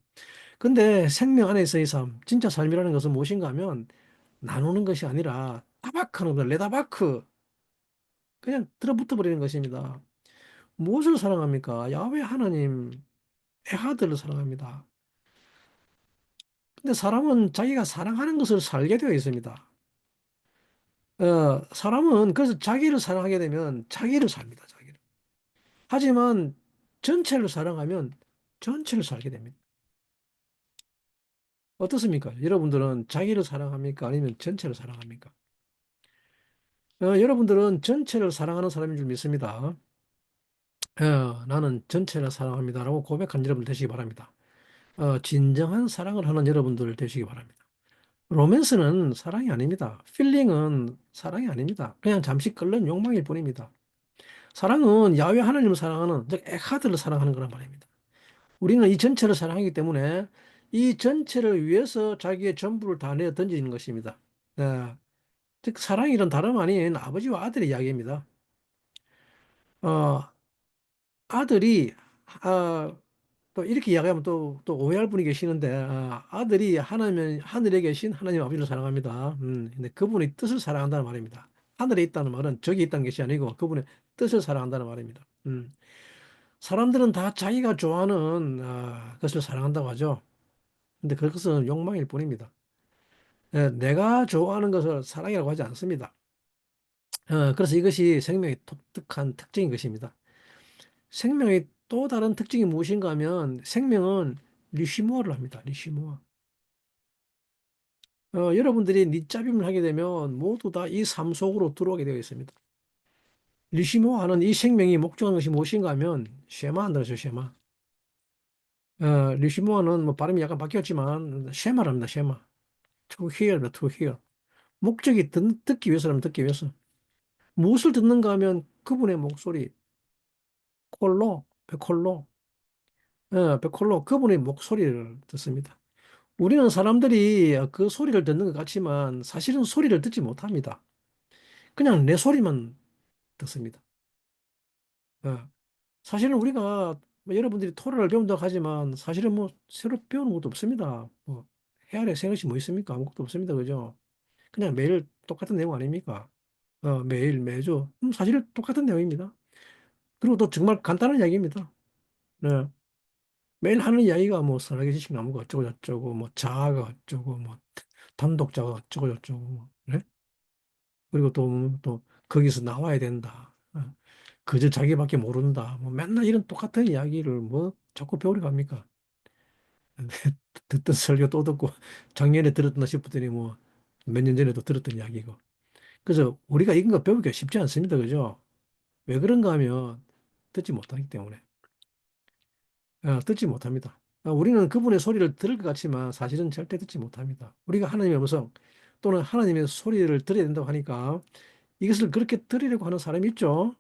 근데 생명 안에서의 삶, 진짜 삶이라는 것은 무엇인가 하면 나누는 것이 아니라 타박하는 거, 레다바크. 그냥 들어붙어 버리는 것입니다. 무엇을 사랑합니까? 야훼 하나님, 에하드를 사랑합니다. 근데 사람은 자기가 사랑하는 것을 살게 되어 있습니다. 사람은 그래서 자기를 사랑하게 되면 자기를 삽니다. 자기를. 하지만 전체를 사랑하면 전체를 살게 됩니다. 어떻습니까? 여러분들은 자기를 사랑합니까? 아니면 전체를 사랑합니까? 여러분들은 전체를 사랑하는 사람인 줄 믿습니다. 나는 전체를 사랑합니다라고 고백한 여러분 되시기 바랍니다. 진정한 사랑을 하는 여러분들 되시기 바랍니다. 로맨스는 사랑이 아닙니다. 필링은 사랑이 아닙니다. 그냥 잠시 끓는 욕망일 뿐입니다. 사랑은 야훼 하나님을 사랑하는, 즉 에카드를 사랑하는 거란 말입니다. 우리는 이 전체를 사랑하기 때문에 이 전체를 위해서 자기의 전부를 다 내어 던지는 것입니다. 네. 즉, 사랑이란 다름 아닌 아버지와 아들의 이야기입니다. 어, 아들이, 아, 또 이렇게 이야기하면 또 오해할 분이 계시는데, 아들이 하늘에 계신 하나님 아버지를 사랑합니다. 근데 그분의 뜻을 사랑한다는 말입니다. 하늘에 있다는 말은 저기 있다는 것이 아니고 그분의 뜻을 사랑한다는 말입니다. 사람들은 다 자기가 좋아하는 것을 사랑한다고 하죠. 근데 그것은 욕망일 뿐입니다. 예, 내가 좋아하는 것을 사랑이라고 하지 않습니다. 그래서 이것이 생명의 독특한 특징인 것입니다. 생명의 또 다른 특징이 무엇인가 하면 생명은 리시모어를 합니다. 리시모어. 여러분들이 밑잡임을 하게 되면 모두 다 이 삶 속으로 들어오게 되어 있습니다. 리시모어하는 이 생명이 목적한 것이 무엇인가 하면 쉐마한다는 것죠, 쉐마. 리시모어는 뭐 발음이 약간 바뀌었지만 쉐마랍니다, 쉐마. To hear입니다, to hear. 목적이 듣기 위해서라면 듣기 위해서. 무엇을 듣는가 하면 그분의 목소리, 콜로, 베콜로, 베콜로, 그분의 목소리를 듣습니다. 우리는 사람들이 그 소리를 듣는 것 같지만 사실은 소리를 듣지 못합니다. 그냥 내 소리만 듣습니다. 어, 사실은 우리가 뭐 여러분들이 토론을 배운다고 하지만 사실은 뭐 새로 배우는 것도 없습니다. 뭐 헤아려 새 것이 뭐 있습니까? 아무것도 없습니다. 그죠? 그냥 매일 똑같은 내용 아닙니까? 매일 매주 사실 똑같은 내용입니다. 그리고 또 정말 간단한 이야기입니다. 네. 매일 하는 이야기가 뭐 선악의 지식 나무가 어쩌고 저쩌고 뭐 자아가 어쩌고 뭐 단독자가 어쩌고 저쩌고 뭐, 네? 그리고 또 거기서 나와야 된다. 그저 자기밖에 모른다. 뭐 맨날 이런 똑같은 이야기를 뭐 자꾸 배우러 갑니까? 듣던 설교 또 듣고 작년에 들었나 싶더니 뭐 몇 년 전에도 들었던 이야기고. 그래서 우리가 이런 거 배우기가 쉽지 않습니다. 그죠? 왜 그런가 하면 듣지 못하기 때문에. 듣지 못합니다. 우리는 그분의 소리를 들을 것 같지만 사실은 절대 듣지 못합니다. 우리가 하나님의 음성 또는 하나님의 소리를 들어야 된다고 하니까 이것을 그렇게 들으려고 하는 사람이 있죠.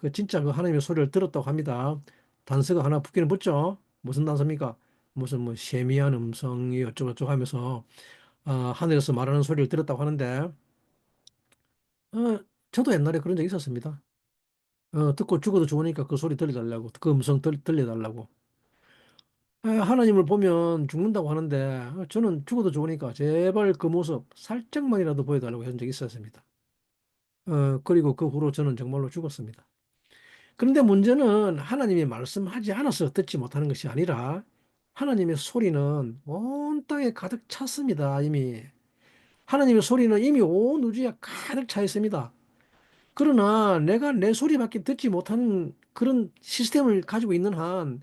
그 진짜 그 하나님의 소리를 들었다고 합니다. 단서가 하나 붙기는 붙죠. 무슨 단서입니까? 무슨 뭐 세미한 음성이 어쩌고저쩌고 하면서 하늘에서 말하는 소리를 들었다고 하는데 저도 옛날에 그런 적이 있었습니다. 듣고 죽어도 좋으니까 그 소리 들려달라고 그 음성 들려달라고. 하나님을 보면 죽는다고 하는데 저는 죽어도 좋으니까 제발 그 모습 살짝만이라도 보여달라고 한 적이 있었습니다. 그리고 그 후로 저는 정말로 죽었습니다. 그런데 문제는 하나님이 말씀하지 않아서 듣지 못하는 것이 아니라 하나님의 소리는 온 땅에 가득 찼습니다. 이미. 하나님의 소리는 이미 온 우주에 가득 차 있습니다. 그러나 내가 내 소리밖에 듣지 못하는 그런 시스템을 가지고 있는 한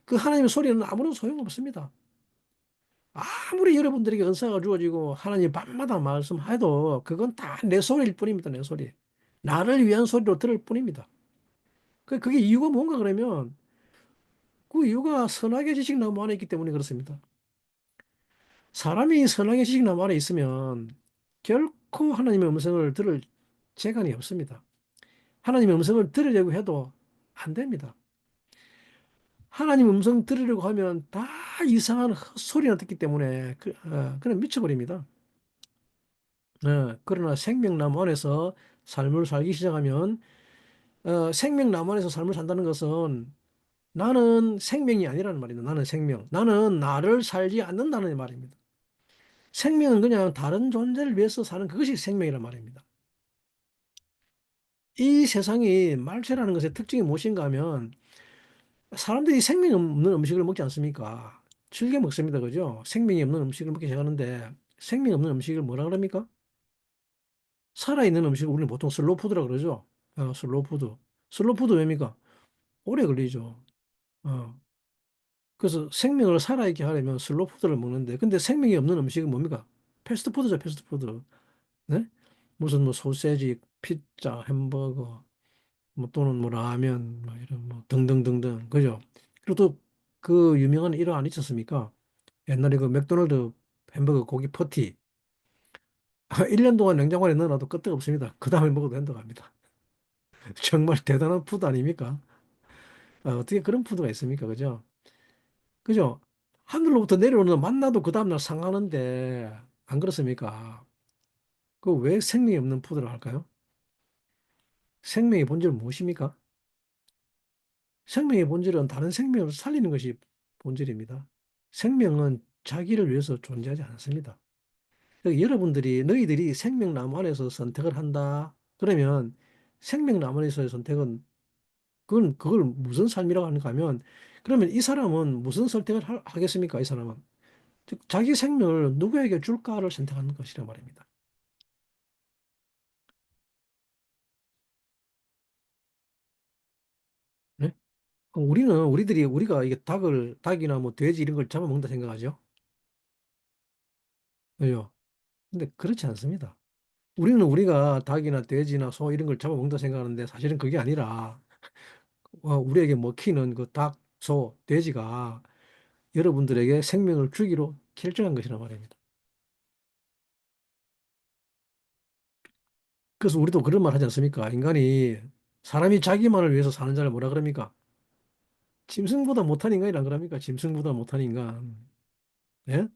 그 하나님의 소리는 아무런 소용없습니다. 아무리 여러분들에게 은사가 주어지고 하나님 밤마다 말씀해도 그건 다 내 소리일 뿐입니다. 내 소리. 나를 위한 소리로 들을 뿐입니다. 그게 이유가 뭔가 그러면 그 이유가 선악의 지식 나무 안에 있기 때문에 그렇습니다. 사람이 선악의 지식 나무 안에 있으면 결코 하나님의 음성을 들을 재간이 없습니다. 하나님의 음성을 들으려고 해도 안 됩니다. 하나님 음성 들으려고 하면 다 이상한 헛소리나 듣기 때문에 그냥 미쳐버립니다. 그러나 생명나무 안에서 삶을 살기 시작하면 생명나무 안에서 삶을 산다는 것은 나는 생명이 아니라는 말입니다. 나는 생명. 나는 나를 살지 않는다는 말입니다. 생명은 그냥 다른 존재를 위해서 사는 그것이 생명이란 말입니다. 이 세상이 말세라는 것의 특징이 무엇인가 하면 사람들이 생명이 없는 음식을 먹지 않습니까? 즐겨 먹습니다. 그죠? 생명이 없는 음식을 먹기 시작하는데 생명이 없는 음식을 뭐라 그럽니까? 살아있는 음식을 우리는 보통 슬로푸드라 그러죠. 슬로푸드. 슬로푸드 왜입니까? 오래 걸리죠. 어. 그래서 생명을 살아있게 하려면 슬로푸드를 먹는데 근데 생명이 없는 음식은 뭡니까? 패스트푸드죠, 패스트푸드. 네? 무슨 뭐 소세지, 피자, 햄버거, 뭐 또는 뭐 라면, 뭐 이런 뭐 등등등등. 그죠? 그리고 또 그 유명한 일화 안 있었습니까? 옛날에 그 맥도날드 햄버거 고기 퍼티. 1년 동안 냉장고에 넣어놔도 끄떡 없습니다. 그 다음에 먹어도 된다고 합니다. 정말 대단한 푸드 아닙니까? 어떻게 그런 푸드가 있습니까? 그죠? 그죠? 하늘로부터 내려오는 만나도 그 다음날 상하는데 안 그렇습니까? 그 왜 생명이 없는 푸드를 할까요? 생명의 본질은 무엇입니까? 생명의 본질은 다른 생명을 살리는 것이 본질입니다. 생명은 자기를 위해서 존재하지 않습니다. 그러니까 여러분들이 너희들이 생명나무 안에서 선택을 한다. 그러면 생명나무 안에서의 선택은 그걸 무슨 삶이라고 하는가 하면 그러면 이 사람은 무슨 선택을 하겠습니까? 이 사람은 즉 자기 생명을 누구에게 줄까를 선택하는 것이란 말입니다. 네? 그럼 우리가 이게 닭이나 뭐 돼지 이런 걸 잡아먹는다 생각하죠? 그죠? 근데 그렇지 않습니다. 우리가 닭이나 돼지나 소 이런 걸 잡아먹는다 생각하는데 사실은 그게 아니라 우리에게 먹히는 그 닭, 소, 돼지가 여러분들에게 생명을 주기로 결정한 것이란 말입니다. 그래서 우리도 그런 말 하지 않습니까? 사람이 자기만을 위해서 사는 자를 뭐라 그럽니까? 짐승보다 못한 인간이란 그럽니까? 짐승보다 못한 인간. 예?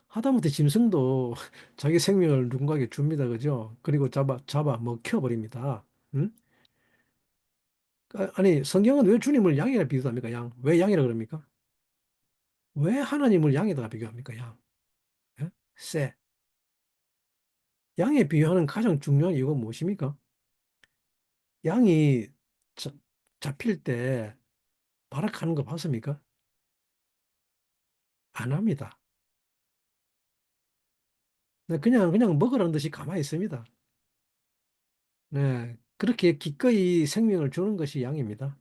하다못해 짐승도 자기 생명을 누군가에게 줍니다. 그죠? 그리고 잡아 먹혀버립니다. 응? 아니, 성경은 왜 주님을 양이라 비유합니까? 양. 왜 양이라 그럽니까? 왜 하나님을 양에다가 비교합니까? 양. 예? 새. 양에 비유하는 가장 중요한 이유가 무엇입니까? 양이 자- 잡힐 때 발악하는 거 봤습니까? 안 합니다. 네, 그냥 먹으라는 듯이 가만히 있습니다. 네, 그렇게 기꺼이 생명을 주는 것이 양입니다.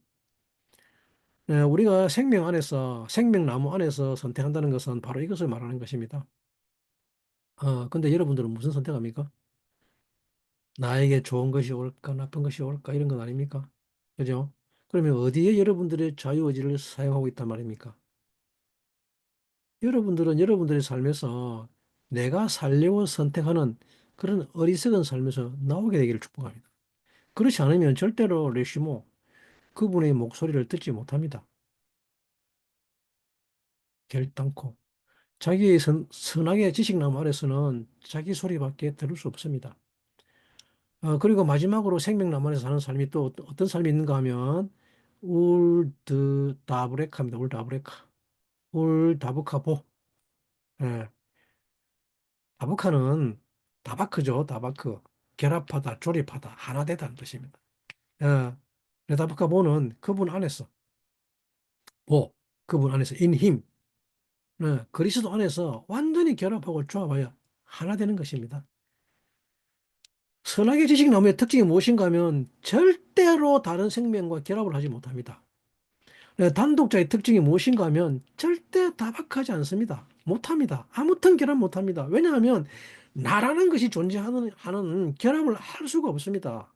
네, 우리가 생명나무 안에서 선택한다는 것은 바로 이것을 말하는 것입니다. 근데 여러분들은 무슨 선택합니까? 나에게 좋은 것이 올까, 나쁜 것이 올까, 이런 건 아닙니까? 그죠? 그러면 어디에 여러분들의 자유의지를 사용하고 있단 말입니까? 여러분들은 여러분들의 삶에서 내가 살려고 선택하는 그런 어리석은 삶에서 나오게 되기를 축복합니다. 그렇지 않으면 절대로 레시모, 그분의 목소리를 듣지 못합니다. 결단코. 자기의 선악의 지식나무 아래서는 자기 소리밖에 들을 수 없습니다. 그리고 마지막으로 생명나무 안에서 사는 삶이 또 어떤 삶이 있는가 하면 울드다브레카입니다. 울다브레카. 울다브카보. 예. 다브카는 다바크죠. 다바크. 결합하다, 조립하다, 하나 되다는 뜻입니다. 예. 다브카보는 그분 안에서, 그분 안에서, in him. 그리스도 안에서 완전히 결합하고 조합하여 하나 되는 것입니다. 선악의 지식 나무의 특징이 무엇인가 하면 절대로 다른 생명과 결합을 하지 못합니다. 단독자의 특징이 무엇인가 하면 절대 다박하지 않습니다. 못합니다. 아무튼 결합 못합니다. 왜냐하면 나라는 것이 존재하는 결합을 할 수가 없습니다.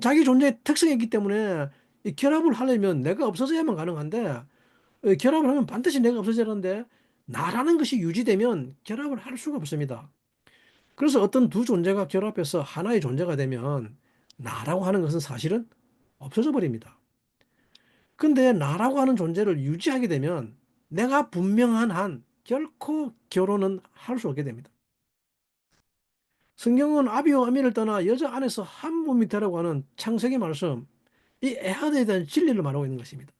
자기 존재의 특성이 있기 때문에 이 결합을 하려면 내가 없어져야만 가능한데 결합을 하면 반드시 내가 없어져야 하는데 나라는 것이 유지되면 결합을 할 수가 없습니다. 그래서 어떤 두 존재가 결합해서 하나의 존재가 되면 나라고 하는 것은 사실은 없어져 버립니다. 근데 나라고 하는 존재를 유지하게 되면 내가 분명한 한 결코 결혼은 할 수 없게 됩니다. 성경은 아비와 어미를 떠나 여자 안에서 한 몸이 되라고 하는 창세기 말씀, 이 에하드에 대한 진리를 말하고 있는 것입니다.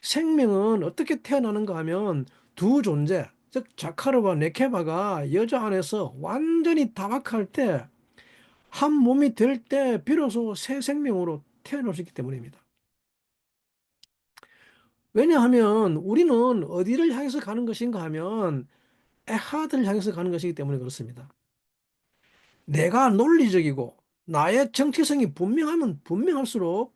생명은 어떻게 태어나는가 하면 두 존재, 즉 자카르와 네케바가 여자 안에서 완전히 다박할 때 한 몸이 될 때 비로소 새 생명으로 태어날 수 있기 때문입니다. 왜냐하면 우리는 어디를 향해서 가는 것인가 하면 에하드를 향해서 가는 것이기 때문에 그렇습니다. 내가 논리적이고 나의 정체성이 분명하면 분명할수록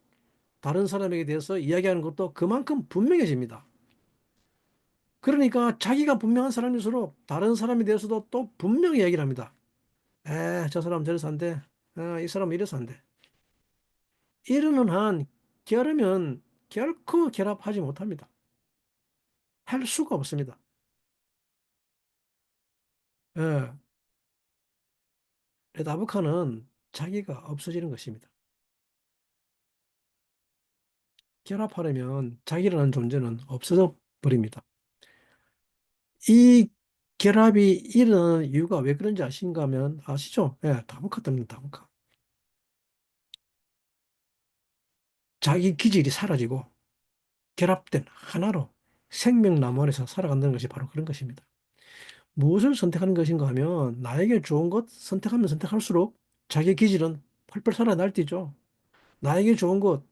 다른 사람에게 대해서 이야기하는 것도 그만큼 분명해집니다. 그러니까 자기가 분명한 사람일수록 다른 사람에 대해서도 또 분명히 이야기를 합니다. 저 사람 저래서 안 돼. 이 사람 이래서 안 돼. 이러는 한 결하면 결코 결합하지 못합니다. 할 수가 없습니다. 예, 레다브카는 자기가 없어지는 것입니다. 결합하려면 자기라는 존재는 없어져 버립니다. 이 결합이 일어나는 이유가 왜 그런지 아신가 하면 아시죠? 예, 다부카 때문에 다부카. 자기 기질이 사라지고 결합된 하나로 생명나무 안에서 살아간다는 것이 바로 그런 것입니다. 무엇을 선택하는 것인가 하면 나에게 좋은 것 선택하면 선택할수록 자기 기질은 펄펄 살아 날뛰죠. 나에게 좋은 것,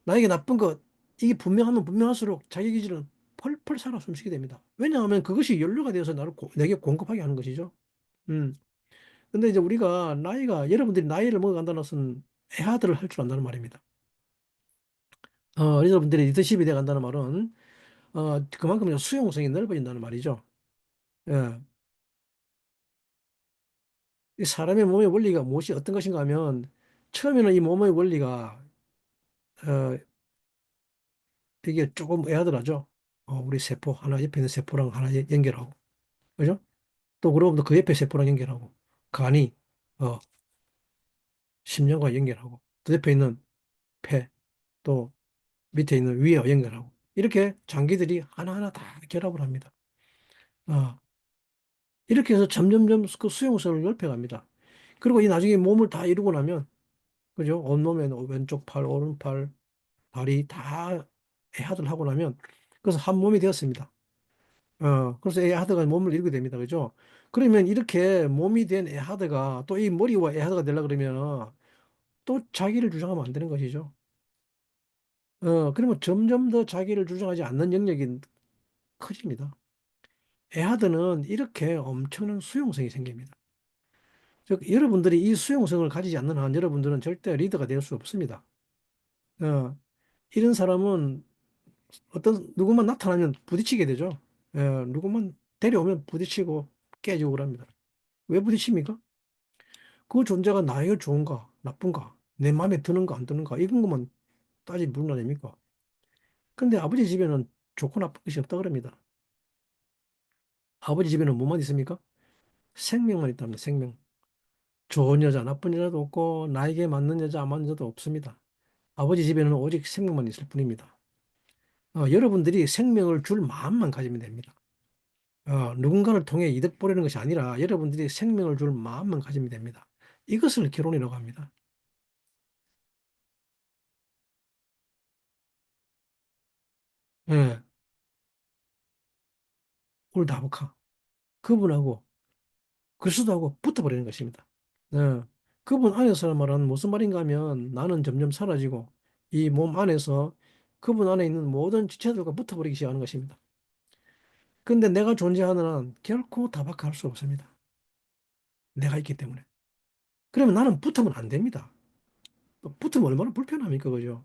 나에게 나쁜 것, 이게 분명하면 분명할수록 자기 기질은 펄펄 살아 숨쉬게 됩니다. 왜냐하면 그것이 연료가 되어서 내게 공급하게 하는 것이죠. 음. 근데 이제 우리가 여러분들이 나이를 먹어간다는 것은 애하들을 할 줄 안다는 말입니다. 여러분들이 리더십이 돼 간다는 말은, 그만큼 수용성이 넓어진다는 말이죠. 예. 이 사람의 몸의 원리가 무엇이 어떤 것인가 하면, 처음에는 이 몸의 원리가, 어, 이게 조금 애하들하죠. 우리 세포, 하나 옆에 있는 세포랑 하나 연결하고. 그죠? 또 그러면 그 옆에 세포랑 연결하고. 간이, 어, 심장과 연결하고. 또 옆에 있는 폐, 또 밑에 있는 위와 연결하고. 이렇게 장기들이 하나하나 다 결합을 합니다. 어, 이렇게 해서 점점점 그 수용성을 넓혀갑니다. 그리고 이 나중에 몸을 다 이루고 나면, 그죠? 온몸에 왼쪽 팔, 오른팔, 다리 다 애하들 하고 나면, 그래서 한 몸이 되었습니다. 그래서 애하드가 몸을 이루게 됩니다. 그죠? 그러면 이렇게 몸이 된 애하드가 또 이 머리와 애하드가 되려 그러면 또 자기를 주장하면 안 되는 것이죠. 그러면 점점 더 자기를 주장하지 않는 영역이 커집니다. 애하드는 이렇게 엄청난 수용성이 생깁니다. 즉, 여러분들이 이 수용성을 가지지 않는 한 여러분들은 절대 리더가 될 수 없습니다. 어, 이런 사람은 누구만 나타나면 부딪히게 되죠. 누구만 데려오면 부딪히고 깨지고 그럽니다. 왜 부딪힙니까? 그 존재가 나에게 좋은가, 나쁜가, 내 마음에 드는가, 안 드는가, 이런 것만 따지면 물론 아닙니까? 근데 아버지 집에는 좋고 나쁜 것이 없다 그럽니다. 아버지 집에는 뭐만 있습니까? 생명만 있답니다, 생명. 좋은 여자, 나쁜 여자도 없고, 나에게 맞는 여자, 안 맞는 여자도 없습니다. 아버지 집에는 오직 생명만 있을 뿐입니다. 여러분들이 생명을 줄 마음만 가지면 됩니다. 누군가를 통해 이득 보려는 것이 아니라 여러분들이 생명을 줄 마음만 가지면 됩니다. 이것을 결혼이라고 합니다. 예, 올다보카. 그분하고 그리스도하고 붙어버리는 것입니다. 예, 그분 안에서 말하는 무슨 말인가 하면 나는 점점 사라지고 이 몸 안에서 그분 안에 있는 모든 지체들과 붙어버리기 시작하는 것입니다. 근데 내가 존재하는 한 결코 다박할 수 없습니다. 내가 있기 때문에. 그러면 나는 붙으면 안 됩니다. 붙으면 얼마나 불편합니까, 그죠?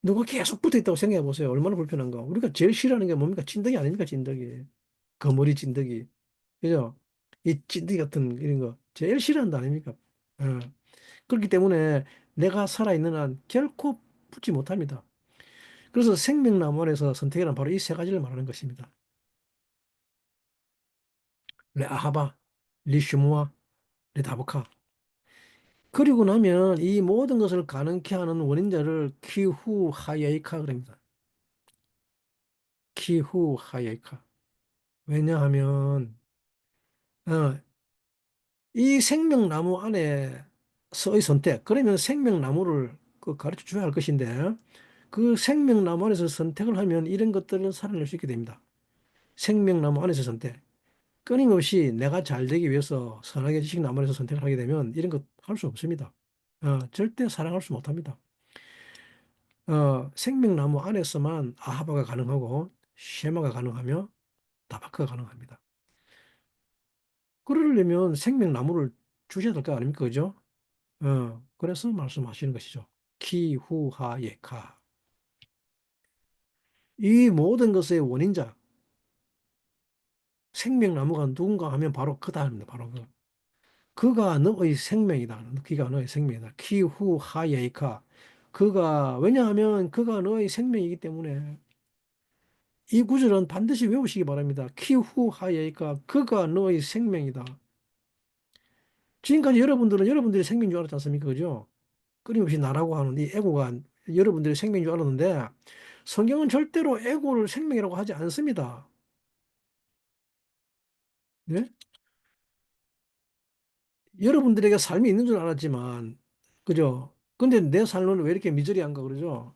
누가 계속 붙어 있다고 생각해 보세요. 얼마나 불편한가. 우리가 제일 싫어하는 게 뭡니까? 찐득이 아닙니까? 찐득이. 거머리 찐득이. 그죠? 이 찐득이 같은 이런 거 제일 싫어한다 아닙니까? 어. 그렇기 때문에 내가 살아있는 한 결코 붙지 못합니다. 그래서 생명나무에서 선택이란 바로 이 세 가지를 말하는 것입니다. 레아하바, 리슈무아, 레다보카. 그리고 나면 이 모든 것을 가능케 하는 원인자를 키후 하예이카 그럽니다. 키후 하예이카. 왜냐하면 어, 이 생명나무 안에서의 선택, 그러면 생명나무를 가르쳐 줘야 할 것인데, 그 생명나무 안에서 선택을 하면 이런 것들을 살아낼 수 있게 됩니다. 생명나무 안에서 선택. 끊임없이 내가 잘 되기 위해서 선하게 지식나무 안에서 선택을 하게 되면 이런 것 할 수 없습니다. 절대 사랑할 수 못합니다. 생명나무 안에서만 아하바가 가능하고, 쉐마가 가능하며, 다바크가 가능합니다. 그러려면 생명나무를 주셔야 될 거 아닙니까? 그죠? 그래서 말씀하시는 것이죠. 키후하예카. 이 모든 것의 원인자, 생명나무가 누군가 하면 바로 그다입니다. 바로 그. 그가 너의 생명이다. 그가 너의 생명이다. 키후하예카. 왜냐하면 그가 너의 생명이기 때문에 이 구절은 반드시 외우시기 바랍니다. 키후하예카. 그가 너의 생명이다. 지금까지 여러분들은 여러분들이 생명인 줄 알았지 않습니까? 그죠? 끊임없이 나라고 하는 이 에고가 여러분들이 생명인 줄 알았는데 성경은 절대로 에고를 생명이라고 하지 않습니다. 네? 여러분들에게 삶이 있는 줄 알았지만, 그죠? 근데 내 삶은 왜 이렇게 미저리한가 그러죠?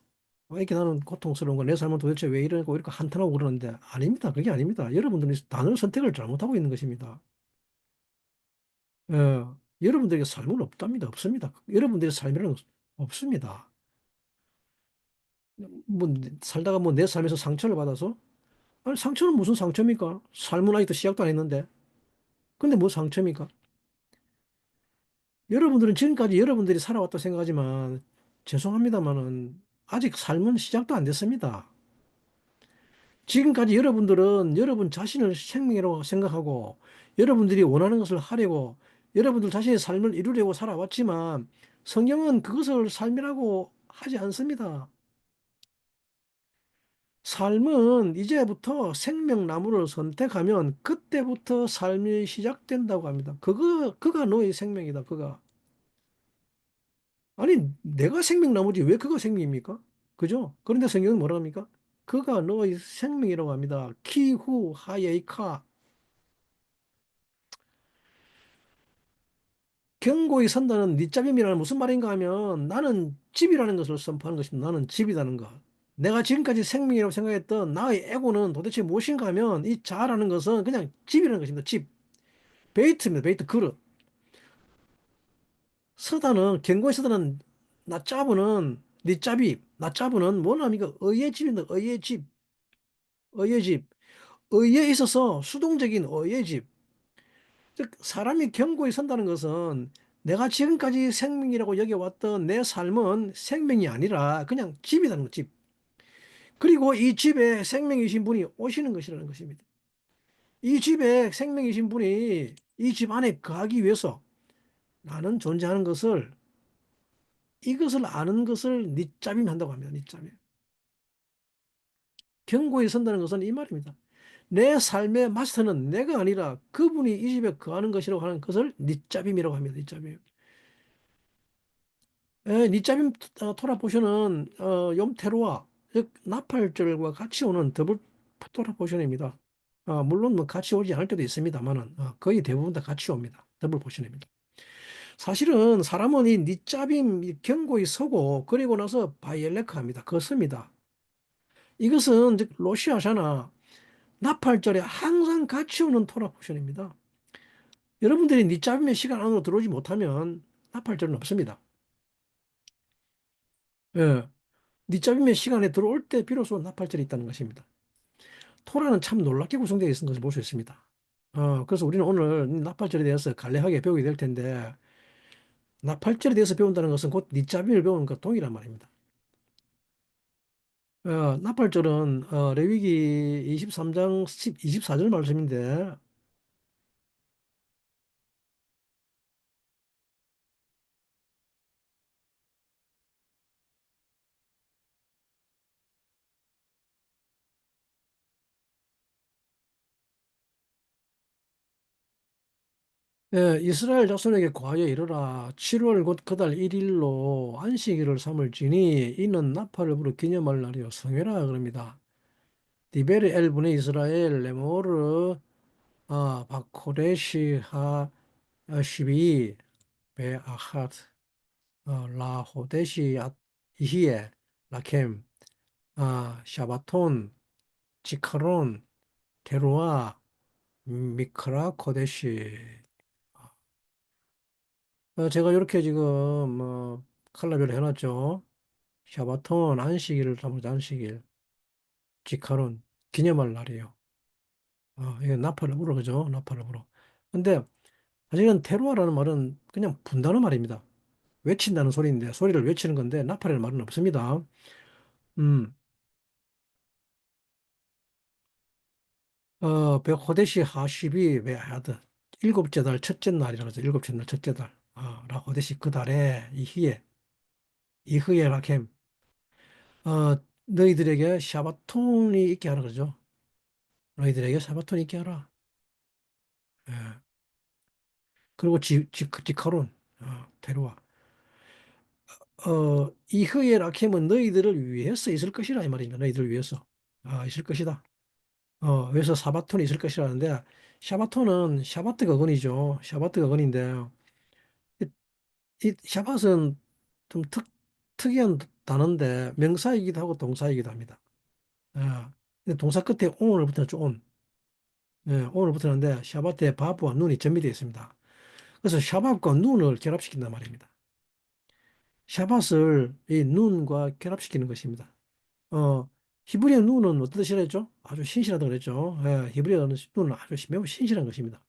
왜 이렇게 나는 고통스러운 거, 내 삶은 도대체 왜 이러고 이렇게 한탄하고 그러는데, 아닙니다. 그게 아닙니다. 여러분들이 단어 선택을 잘못하고 있는 것입니다. 예, 여러분들에게 삶은 없답니다. 없습니다. 여러분들의 삶이라는 것은 없습니다. 뭐, 살다가 뭐 내 삶에서 상처를 받아서? 아니, 상처는 무슨 상처입니까? 삶은 아직도 시작도 안 했는데. 근데 뭐 상처입니까? 여러분들은 지금까지 여러분들이 살아왔다고 생각하지만 죄송합니다만은 아직 삶은 시작도 안 됐습니다. 지금까지 여러분들은 여러분 자신을 생명이라고 생각하고 여러분들이 원하는 것을 하려고 여러분들 자신의 삶을 이루려고 살아왔지만 성경은 그것을 삶이라고 하지 않습니다. 삶은 이제부터 생명나무를 선택하면 그때부터 삶이 시작된다고 합니다. 그가 너의 생명이다, 그가. 아니, 내가 생명나무지 왜 그가 생명입니까? 그죠? 그런데 성경은 뭐라 합니까? 그가 너의 생명이라고 합니다. 키후 하예이카. 경고에 선다는 니짜임이라는 무슨 말인가 하면 나는 집이라는 것을 선포하는 것입니다. 나는 집이라는 것. 내가 지금까지 생명이라고 생각했던 나의 에고는 도대체 무엇인가 하면 이 자라는 것은 그냥 집이라는 것입니다. 집. 베이트입니다. 베이트 그릇. 서다는 경고에 서다는 나짜부는 니짜비 나짜부는 뭐냐 합니까? 의의 집입니다. 의의 집. 의의 집. 의에 있어서 수동적인 의의 집. 즉, 사람이 경고에 선다는 것은 내가 지금까지 생명이라고 여겨왔던 내 삶은 생명이 아니라 그냥 집이라는 거, 집. 그리고 이 집에 생명이신 분이 오시는 것이라는 것입니다. 이 집에 생명이신 분이 이 집 안에 거하기 위해서 나는 존재하는 것을 이것을 아는 것을 니짜빔 한다고 합니다. 니짜빔. 경고에 선다는 것은 이 말입니다. 내 삶의 마스터는 내가 아니라 그분이 이 집에 거하는 것이라고 하는 것을 니짜빔이라고 합니다. 니짜빔. 예, 니짜빔 토라포션은 염테루와 즉 나팔절과 같이 오는 더블 토라포션입니다. 물론 뭐 같이 오지 않을 때도 있습니다만은 거의 대부분 다 같이 옵니다. 더블 포션입니다. 사실은 사람은 이 니짜빔 이 경고에 서고 그리고 나서 바이엘레크합니다. 걷습니다. 이것은 즉 로시아샤나 나팔절에 항상 같이 오는 토라포션입니다. 여러분들이 니짜빔의 시간 안으로 들어오지 못하면 나팔절은 없습니다. 예. 니짜빔의 시간에 들어올 때 비로소 나팔절이 있다는 것입니다. 토라는 참 놀랍게 구성되어 있는 것을 볼 수 있습니다. 그래서 우리는 오늘 나팔절에 대해서 간략하게 배우게 될 텐데, 나팔절에 대해서 배운다는 것은 곧 니짜빔을 배우는 것 동일한 말입니다. 나팔절은 레위기 23장 24절 말씀인데, 이스라엘 자손에게 고하여 이르라 7월 곧 그달 1일로 안식일을 삼을지니 이는 나팔을 불어 기념할 날이요 성회라 그럽니다. 디베르 엘분의 이스라엘 레모르 바코레시 하 시비 베아하트 라호데시 이히에 라켐 샤바톤 지카론 게루아 미크라 코데시. 제가 이렇게 지금 칼라별로 해놨죠. 샤바톤 안식일을 담보자 안식일 지카론 기념할 날이에요. 이게 나팔을 불어 그죠? 나팔을 불어. 근데 사실은 테루아라는 말은 그냥 분다는 말입니다. 외친다는 소리인데 소리를 외치는 건데 나팔이라는 말은 없습니다. 음, 베호데시 하시비 베하드 일곱째 달 첫째 날이라고 하죠. 일곱째 날 첫째 달. 라호데시 그 달에 이후에 라켐 너희들에게 샤바톤이 있게 하라 그러죠. 너희들에게 샤바톤이 있게 하라. 예. 그리고 지카론 테루아 이후의 락햄은 너희들을 위해서 있을 것이라 이 말입니다. 너희들을 위해서 있을 것이다. 그래서 사바톤이 있을 것이라는데 샤바톤은 샤바트 거근이죠. 샤바트 거근인데 이, 이 샤바트는 좀 특이한 단어인데 명사이기도 하고 동사이기도 합니다. 근데 동사 끝에 on을 붙여죠. on. on을 붙였는데 샤바트에 바브와 눈이 점비되어 있습니다. 그래서 샤밥과 눈을 결합시킨단 말입니다. 샤밧을 이 눈과 결합시키는 것입니다. 히브리어 눈은 어떤 뜻이라 했죠? 아주 신실하다고 그랬죠. 히브리어 눈은 아주 매우 신실한 것입니다.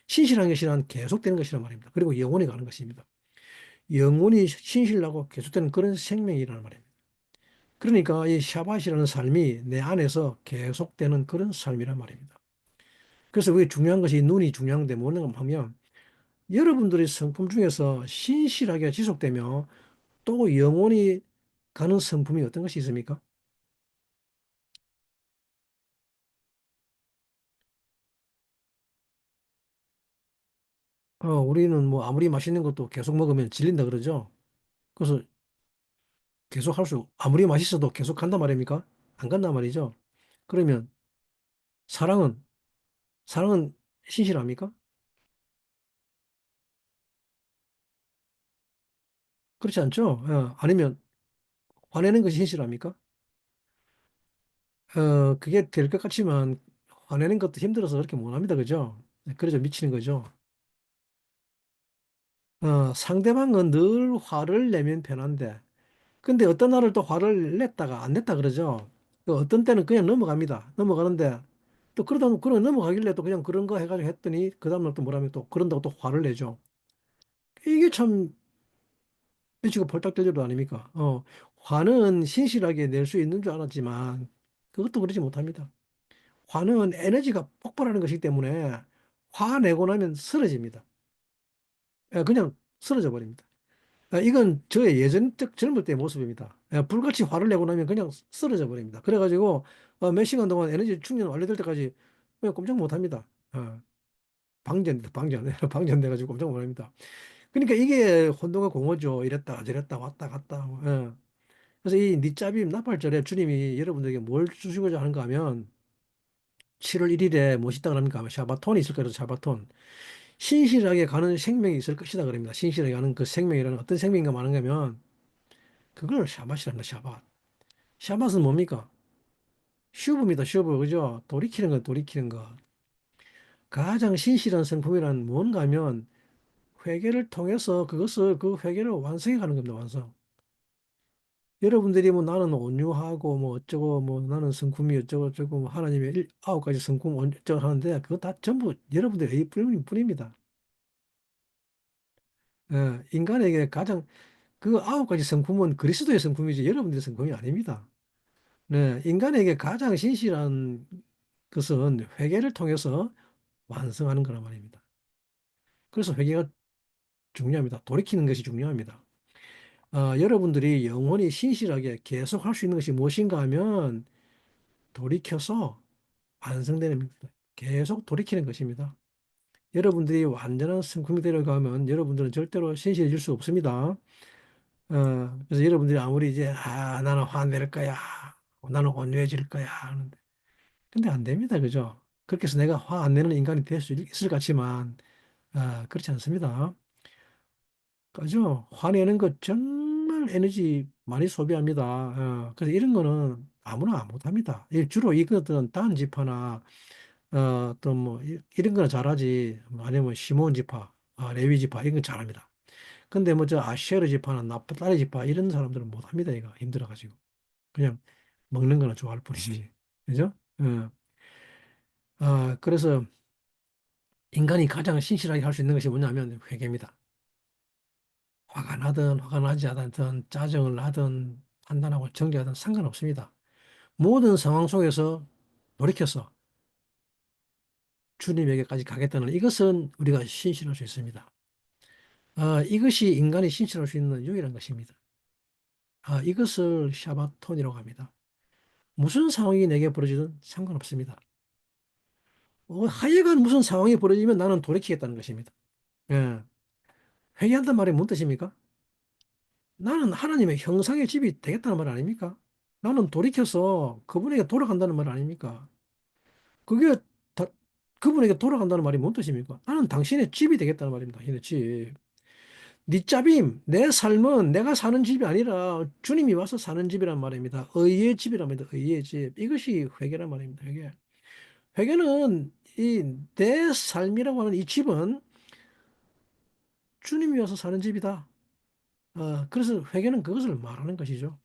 신실한 것이란 계속되는 것이란 말입니다. 그리고 영원히 가는 것입니다. 영원히 신실하고 계속되는 그런 생명이라는 말입니다. 그러니까 이 샤밧이라는 삶이 내 안에서 계속되는 그런 삶이란 말입니다. 그래서 그게 중요한 것이 눈이 중요한데 뭐냐 하면 여러분들의 성품 중에서 신실하게 지속되며 또 영원히 가는 성품이 어떤 것이 있습니까? 우리는 뭐 아무리 맛있는 것도 계속 먹으면 질린다 그러죠. 그래서 아무리 맛있어도 계속 간단 말입니까? 안 간단 말이죠. 그러면 사랑은, 사랑은 신실합니까? 그렇지 않죠? 아니면 화내는 것이 신실합니까? 그게 될 것 같지만 화내는 것도 힘들어서 그렇게 못합니다. 그죠? 그래서 미치는 거죠. 상대방은 늘 화를 내면 편한데 근데 어떤 날을 또 화를 냈다가 안 냈다 그러죠. 어떤 때는 그냥 넘어갑니다. 넘어가는데 또 그러다 그러 넘어가길래 또 그냥 그런 거 해가지고 했더니 그 다음날 또 뭐라면 또 그런다고 또 화를 내죠. 이게 참 지가 벌떡 될 일도 아닙니까? 화는 신실하게 낼 수 있는 줄 알았지만 그것도 그러지 못합니다. 화는 에너지가 폭발하는 것이기 때문에 화내고 나면 쓰러집니다. 그냥 쓰러져 버립니다. 이건 저의 젊을 때의 모습입니다. 불같이 화를 내고 나면 그냥 쓰러져 버립니다. 그래가지고 몇 시간 동안 에너지 충전 완료될 때까지 그냥 꼼짝 못 합니다. 방전. 방전돼가지고 꼼짝 못 합니다. 그러니까 이게 혼돈과 공허죠. 이랬다 저랬다 왔다 갔다. 그래서 이 니짜빔 나팔절에 주님이 여러분들에게 뭘 주시고자 하는가 하면 7월 1일에 무엇이 있다 그럽니까? 샤바톤이 있을 거예요. 샤바톤. 신실하게 가는 생명이 있을 것이다 그럽니다. 신실하게 가는 그 생명이라는 어떤 생명인가 말하는 거면 그걸 샤밧이란다, 샤밧. 샤밧은 뭡니까? 슈브입니다, 슈브. 그죠? 돌이키는 거, 돌이키는 거. 가장 신실한 성품이란 뭔가 하면 회개를 통해서 그 회개를 완성해 가는 겁니다, 완성. 여러분들이 뭐 나는 온유하고 뭐 어쩌고 뭐 나는 성품이 어쩌고 저쩌고 뭐 하나님의 9가지 성품 어쩌고 하는데 그거 다 전부 여러분들의 뿐입니다. 인간에게 가장 그 9가지 성품은 그리스도의 성품이지 여러분들의 성품이 아닙니다. 네, 인간에게 가장 신실한 것은 회개를 통해서 완성하는 거란 말입니다. 그래서 회개가 중요합니다. 돌이키는 것이 중요합니다. 여러분들이 영원히 신실하게 계속 할 수 있는 것이 무엇인가 하면 돌이켜서 완성되는 겁니다. 계속 돌이키는 것입니다. 여러분들이 완전한 성품이 되려가면 여러분들은 절대로 신실해질 수 없습니다. 그래서 여러분들이 아무리 이제 나는 화낼 거야, 나는 온유해질 거야 하는데 근데 안 됩니다. 그죠? 그렇게 해서 내가 화 안 내는 인간이 될 수 있을 것 같지만 그렇지 않습니다. 그죠? 화내는 것 정말 에너지 많이 소비합니다. 그래서 이런 거는 아무나 못합니다. 주로 이것들은 단 지파나 또 뭐 이런 거는 잘하지. 뭐 아니면 시몬 지파, 레위 지파 이런 건 잘합니다. 근데 뭐 저 아쉐르 지파나 나프탈리 지파 이런 사람들은 못합니다. 이거 힘들어가지고 그냥 먹는 거나 좋아할 뿐이지. 그죠? 그래서 인간이 가장 신실하게 할 수 있는 것이 뭐냐면 회개입니다. 화가 나든 화가 나지 않든 짜증을 나든 판단하고 정죄하든 상관없습니다. 모든 상황 속에서 돌이켜서 주님에게까지 가겠다는 이것은 우리가 신실할 수 있습니다. 이것이 인간이 신실할 수 있는 유일한 것입니다. 이것을 샤바톤이라고 합니다. 무슨 상황이 내게 벌어지든 상관없습니다. 하여간 무슨 상황이 벌어지면 나는 돌이키겠다는 것입니다. 예. 회개한단 말이 뭔 뜻입니까? 나는 하나님의 형상의 집이 되겠다는 말 아닙니까? 나는 돌이켜서 그분에게 돌아간다는 말 아닙니까? 그게 다, 그분에게 돌아간다는 말이 뭔 뜻입니까? 나는 당신의 집이 되겠다는 말입니다. 당신의 집. 네 짭임, 내 삶은 내가 사는 집이 아니라 주님이 와서 사는 집이란 말입니다. 의의 집이란 말입니다. 의의 집. 이것이 회개란 말입니다. 회개. 회개는 이 내 삶이라고 하는 이 집은 주님이 와서 사는 집이다. 그래서 회개는 그것을 말하는 것이죠.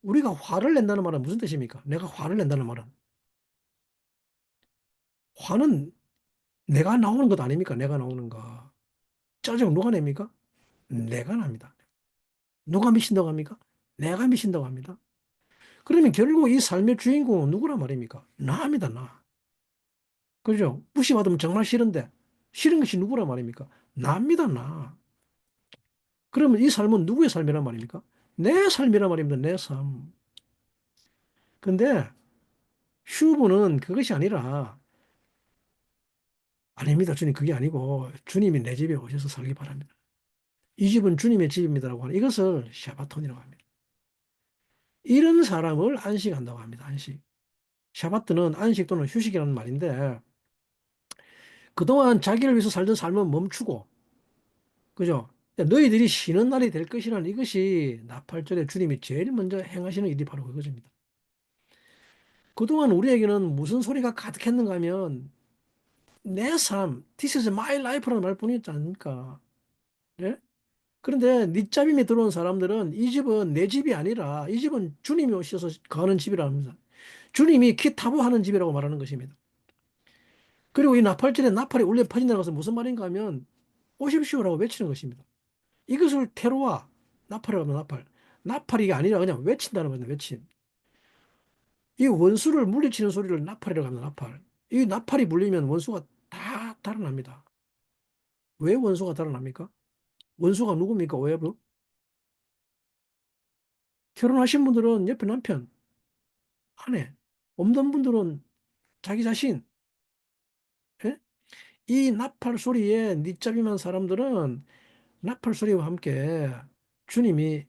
우리가 화를 낸다는 말은 무슨 뜻입니까? 내가 화를 낸다는 말은. 화는 내가 나오는 것 아닙니까? 내가 나오는 거. 짜증 누가 냅니까? 내가 납니다. 누가 미친다고 합니까? 내가 미친다고 합니다. 그러면 결국 이 삶의 주인공은 누구란 말입니까? 나입니다, 나. 그죠? 무시받으면 정말 싫은데, 싫은 것이 누구란 말입니까? 나입니다, 나. 그러면 이 삶은 누구의 삶이란 말입니까? 내 삶이란 말입니다, 내 삶. 근데 휴브는 그것이 아니라, 아닙니다, 주님, 그게 아니고, 주님이 내 집에 오셔서 살기 바랍니다. 이 집은 주님의 집입니다라고 하는 이것을 샤바톤이라고 합니다. 이런 사람을 안식한다고 합니다, 안식. 샤바트는 안식 또는 휴식이라는 말인데, 그동안 자기를 위해서 살던 삶은 멈추고, 그죠? 너희들이 쉬는 날이 될 것이라는 이것이 나팔절에 주님이 제일 먼저 행하시는 일이 바로 그것입니다. 그동안 우리에게는 무슨 소리가 가득했는가 하면 내 삶, this is my life라는 말뿐이었지 않습니까? 네? 그런데 밑잡임에 들어온 사람들은 이 집은 내 집이 아니라 이 집은 주님이 오셔서 거하는 집이라 합니다. 주님이 키타부하는 집이라고 말하는 것입니다. 그리고 이 나팔절에 나팔이 울려 퍼진다는 것은 무슨 말인가 하면 오십시오라고 외치는 것입니다. 이것을 테로와 나팔이라고 하면 나팔. 나팔이 아니라 그냥 외친다는 거죠, 외침. 이 원수를 물리치는 소리를 나팔이라고 합니다, 나팔. 이 나팔이 물리면 원수가 다 달아납니다. 왜 원수가 달아납니까? 원수가 누굽니까? 오해부? 결혼하신 분들은 옆에 남편, 아내, 없는 분들은 자기 자신, 예? 이 나팔 소리에 밑잡임한 사람들은 나팔 소리와 함께 주님이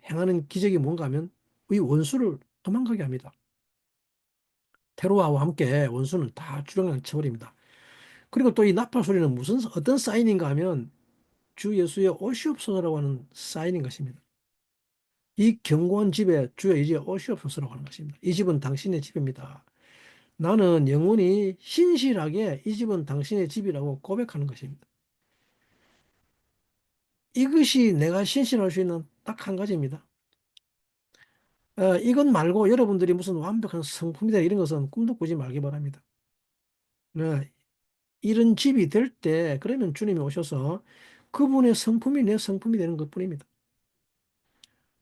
행하는 기적이 뭔가 하면 이 원수를 도망가게 합니다. 테로와와 함께 원수는 다 주렁랑 쳐버립니다. 그리고 또 이 나팔 소리는 무슨 어떤 사인인가 하면 주 예수의 오시옵소서라고 하는 사인인 것입니다. 이 견고한 집에 주여 이제 오시옵소서라고 하는 것입니다. 이 집은 당신의 집입니다. 나는 영원히 신실하게 이 집은 당신의 집이라고 고백하는 것입니다. 이것이 내가 신실할 수 있는 딱 한 가지입니다. 이것 말고 여러분들이 무슨 완벽한 성품이다 이런 것은 꿈도 꾸지 말기 바랍니다. 네, 이런 집이 될 때 그러면 주님이 오셔서 그분의 성품이 내 성품이 되는 것뿐입니다.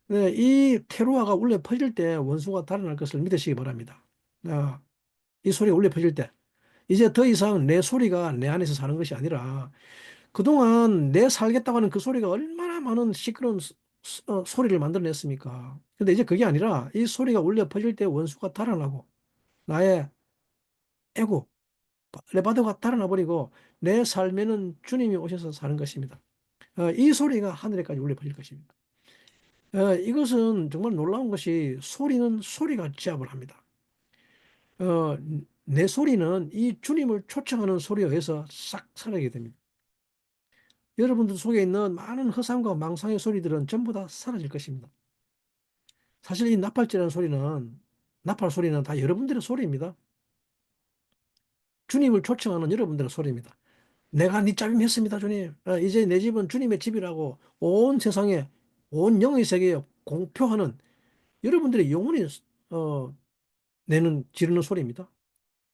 네, 이 테루아가 울려 퍼질 때 원수가 달아날 것을 믿으시기 바랍니다. 아, 이 소리가 울려 퍼질 때 이제 더 이상 내 소리가 내 안에서 사는 것이 아니라 그동안 내 살겠다고 하는 그 소리가 얼마나 많은 시끄러운 소리를 만들어냈습니까? 근데 이제 그게 아니라 이 소리가 울려 퍼질 때 원수가 달아나고 나의 에고, 레바드가 달아나 버리고 내 삶에는 주님이 오셔서 사는 것입니다. 이 소리가 하늘에까지 울려 퍼질 것입니다. 이것은 정말 놀라운 것이 소리는 소리가 지압을 합니다. 어, 내 소리는 이 주님을 초청하는 소리에 의해서 싹 사라지게 됩니다. 여러분들 속에 있는 많은 허상과 망상의 소리들은 전부 다 사라질 것입니다. 사실 이 나팔지라는 소리는, 나팔 소리는 다 여러분들의 소리입니다. 주님을 초청하는 여러분들의 소리입니다. 내가 네 짭임 했습니다, 주님. 이제 내 집은 주님의 집이라고 온 세상에, 온 영의 세계에 공표하는 여러분들의 영혼이 어, 지르는 소리입니다.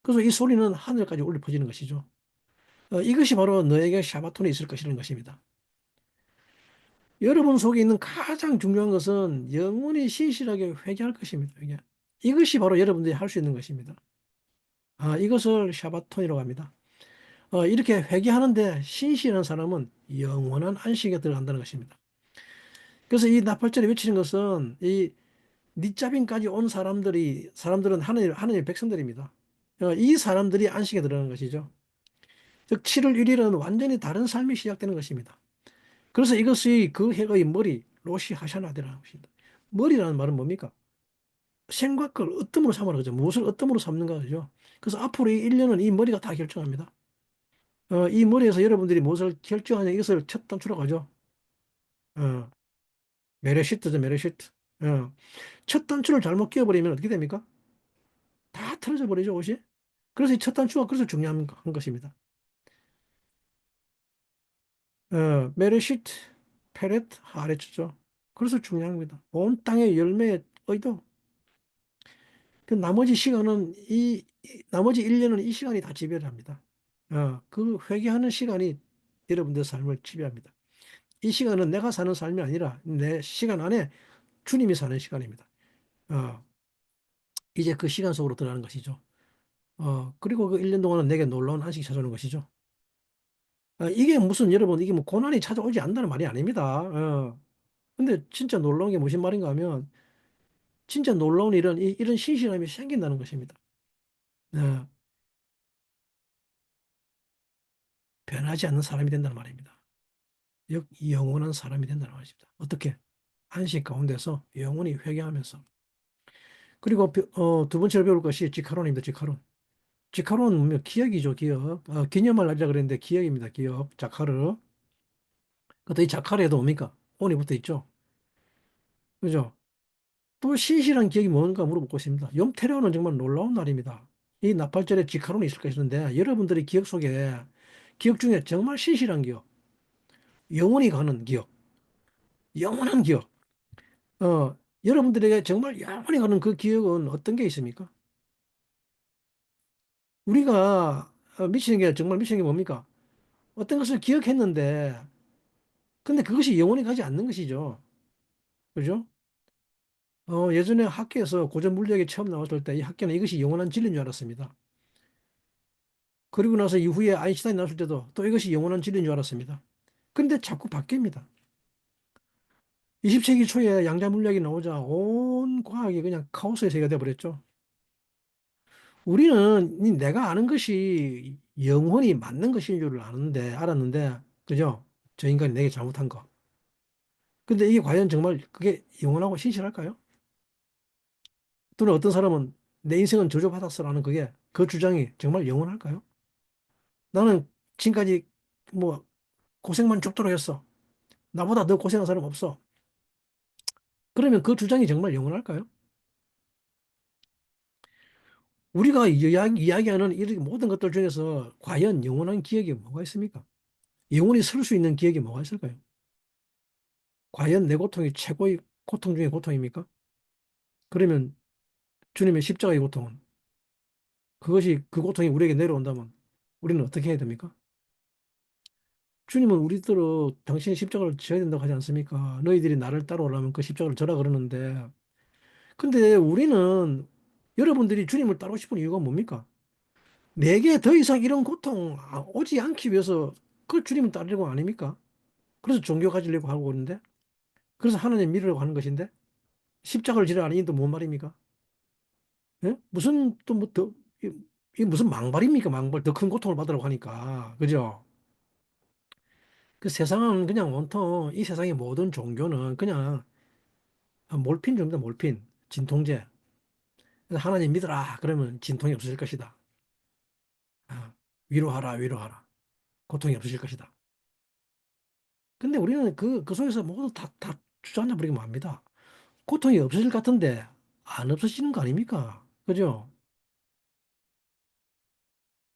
그래서 이 소리는 하늘까지 울려 퍼지는 것이죠. 이것이 바로 너에게 샤바톤에 있을 것이라는 것입니다. 여러분 속에 있는 가장 중요한 것은 영원히 신실하게 회개할 것입니다. 회개. 이것이 바로 여러분들이 할 수 있는 것입니다. 이것을 샤바톤이라고 합니다. 이렇게 회개하는데 신실한 사람은 영원한 안식에 들어간다는 것입니다. 그래서 이 나팔절에 외치는 것은 이 니자빈까지 온 사람들은 하나님의 백성들입니다. 이 사람들이 안식에 들어가는 것이죠. 즉 7월 1일은 완전히 다른 삶이 시작되는 것입니다. 그래서 이것이 그 해의 머리, 로시 하샤나데라는 것입니다. 머리라는 말은 뭡니까? 생각을 어떤 으로 삼으라 그죠? 무엇을 어떤 으로 삼는가 그죠? 그래서 앞으로 이 1년은 이 머리가 다 결정합니다. 이 머리에서 여러분들이 무엇을 결정하냐 이것을 첫 단추라고 하죠. 어, 메레시트죠, 메레시트. 첫 단추를 잘못 끼워버리면 어떻게 됩니까? 다 틀어져 버리죠, 옷이. 그래서 이 첫 단추가 그래서 중요한 한 것입니다. 메레시트, 페렛, 하레츠죠. 그래서 중요한 겁니다. 온 땅의 열매의 의도. 그 나머지 시간은 나머지 1년은 이 시간이 다 지배를 합니다. 그 회개하는 시간이 여러분들 삶을 지배합니다. 이 시간은 내가 사는 삶이 아니라 내 시간 안에 주님이 사는 시간입니다. 어, 이제 그 시간 속으로 들어가는 것이죠. 그리고 그 1년 동안은 내게 놀라운 안식이 찾아오는 것이죠. 이게 무슨 여러분, 이게 뭐 고난이 찾아오지 않는다는 말이 아닙니다. 근데 진짜 놀라운 게 무슨 말인가 하면 진짜 놀라운 일은 이런 신실함이 생긴다는 것입니다. 어, 변하지 않는 사람이 된다는 말입니다. 영원한 사람이 된다는 말입니다. 어떻게? 안식 가운데서 영원히 회개하면서. 그리고 두 번째로 배울 것이 지카론입니다. 지카론. 지카론은 뭐냐? 기억이죠, 기억. 기념을 하자 그랬는데 기억입니다, 기억. 자카르. 그것도 이 자카르에도 뭡니까? 온이 붙어 있죠. 그죠? 또 신실한 기억이 뭔가 물어보고 있습니다. 염태료는 정말 놀라운 날입니다. 이 나팔절에 지카론이 있을 것인데 여러분들의 기억 속에 기억 중에 정말 신실한 기억, 영원히 가는 기억, 영원한 기억. 여러분들에게 정말 영원히 가는 그 기억은 어떤 게 있습니까? 우리가 미치는 게 정말 미치는 게 뭡니까? 어떤 것을 기억했는데 근데 그것이 영원히 가지 않는 것이죠. 그죠? 예전에 학교에서 고전 물리학이 처음 나왔을 때 이 학교는 이것이 영원한 진리인 줄 알았습니다. 그리고 나서 이후에 아인슈타인 나왔을 때도 또 이것이 영원한 진리인 줄 알았습니다. 근데 자꾸 바뀝니다. 20세기 초에 양자 물리학이 나오자 온 과학이 그냥 카오스의 세계가 되어버렸죠. 우리는 내가 아는 것이 영원히 맞는 것인 줄 알았는데, 그죠? 저 인간이 내게 잘못한 거. 근데 이게 과연 정말 그게 영원하고 신실할까요? 또는 어떤 사람은 내 인생은 저주받았어라는 그 주장이 정말 영원할까요? 나는 지금까지 뭐 고생만 죽도록 했어. 나보다 더 고생한 사람 없어. 그러면 그 주장이 정말 영원할까요? 우리가 이야기하는 이 모든 것들 중에서 과연 영원한 기억이 뭐가 있습니까? 영원히 설 수 있는 기억이 뭐가 있을까요? 과연 내 고통이 최고의 고통 중의 고통입니까? 그러면 주님의 십자가의 고통은 그것이 그 고통이 우리에게 내려온다면 우리는 어떻게 해야 됩니까? 주님은 우리들로 당신이 십자가를 져야 된다고 하지 않습니까? 너희들이 나를 따라오려면 그 십자가를 져라 그러는데 근데 우리는 여러분들이 주님을 따르고 싶은 이유가 뭡니까? 내게 더 이상 이런 고통 오지 않기 위해서 그 주님을 따르려고 아닙니까? 그래서 종교 가지려고 하고 그러는데 그래서 하나님 믿으려고 하는 것인데 십자가를 지라 하는 이유도 뭔 말입니까? 예? 무슨 또 뭐 더, 이게 무슨 망발입니까? 망발. 더 큰 고통을 받으라고 하니까. 그죠? 그 세상은 그냥 온통 이 세상의 모든 종교는 그냥 몰핀 정도 몰핀. 진통제. 그래서 하나님 믿어라. 그러면 진통이 없어질 것이다. 위로하라, 위로하라. 고통이 없어질 것이다. 근데 우리는 그 속에서 모두 다 주저앉아 버리면 합니다. 고통이 없어질 것 같은데 안 없어지는 거 아닙니까? 그죠?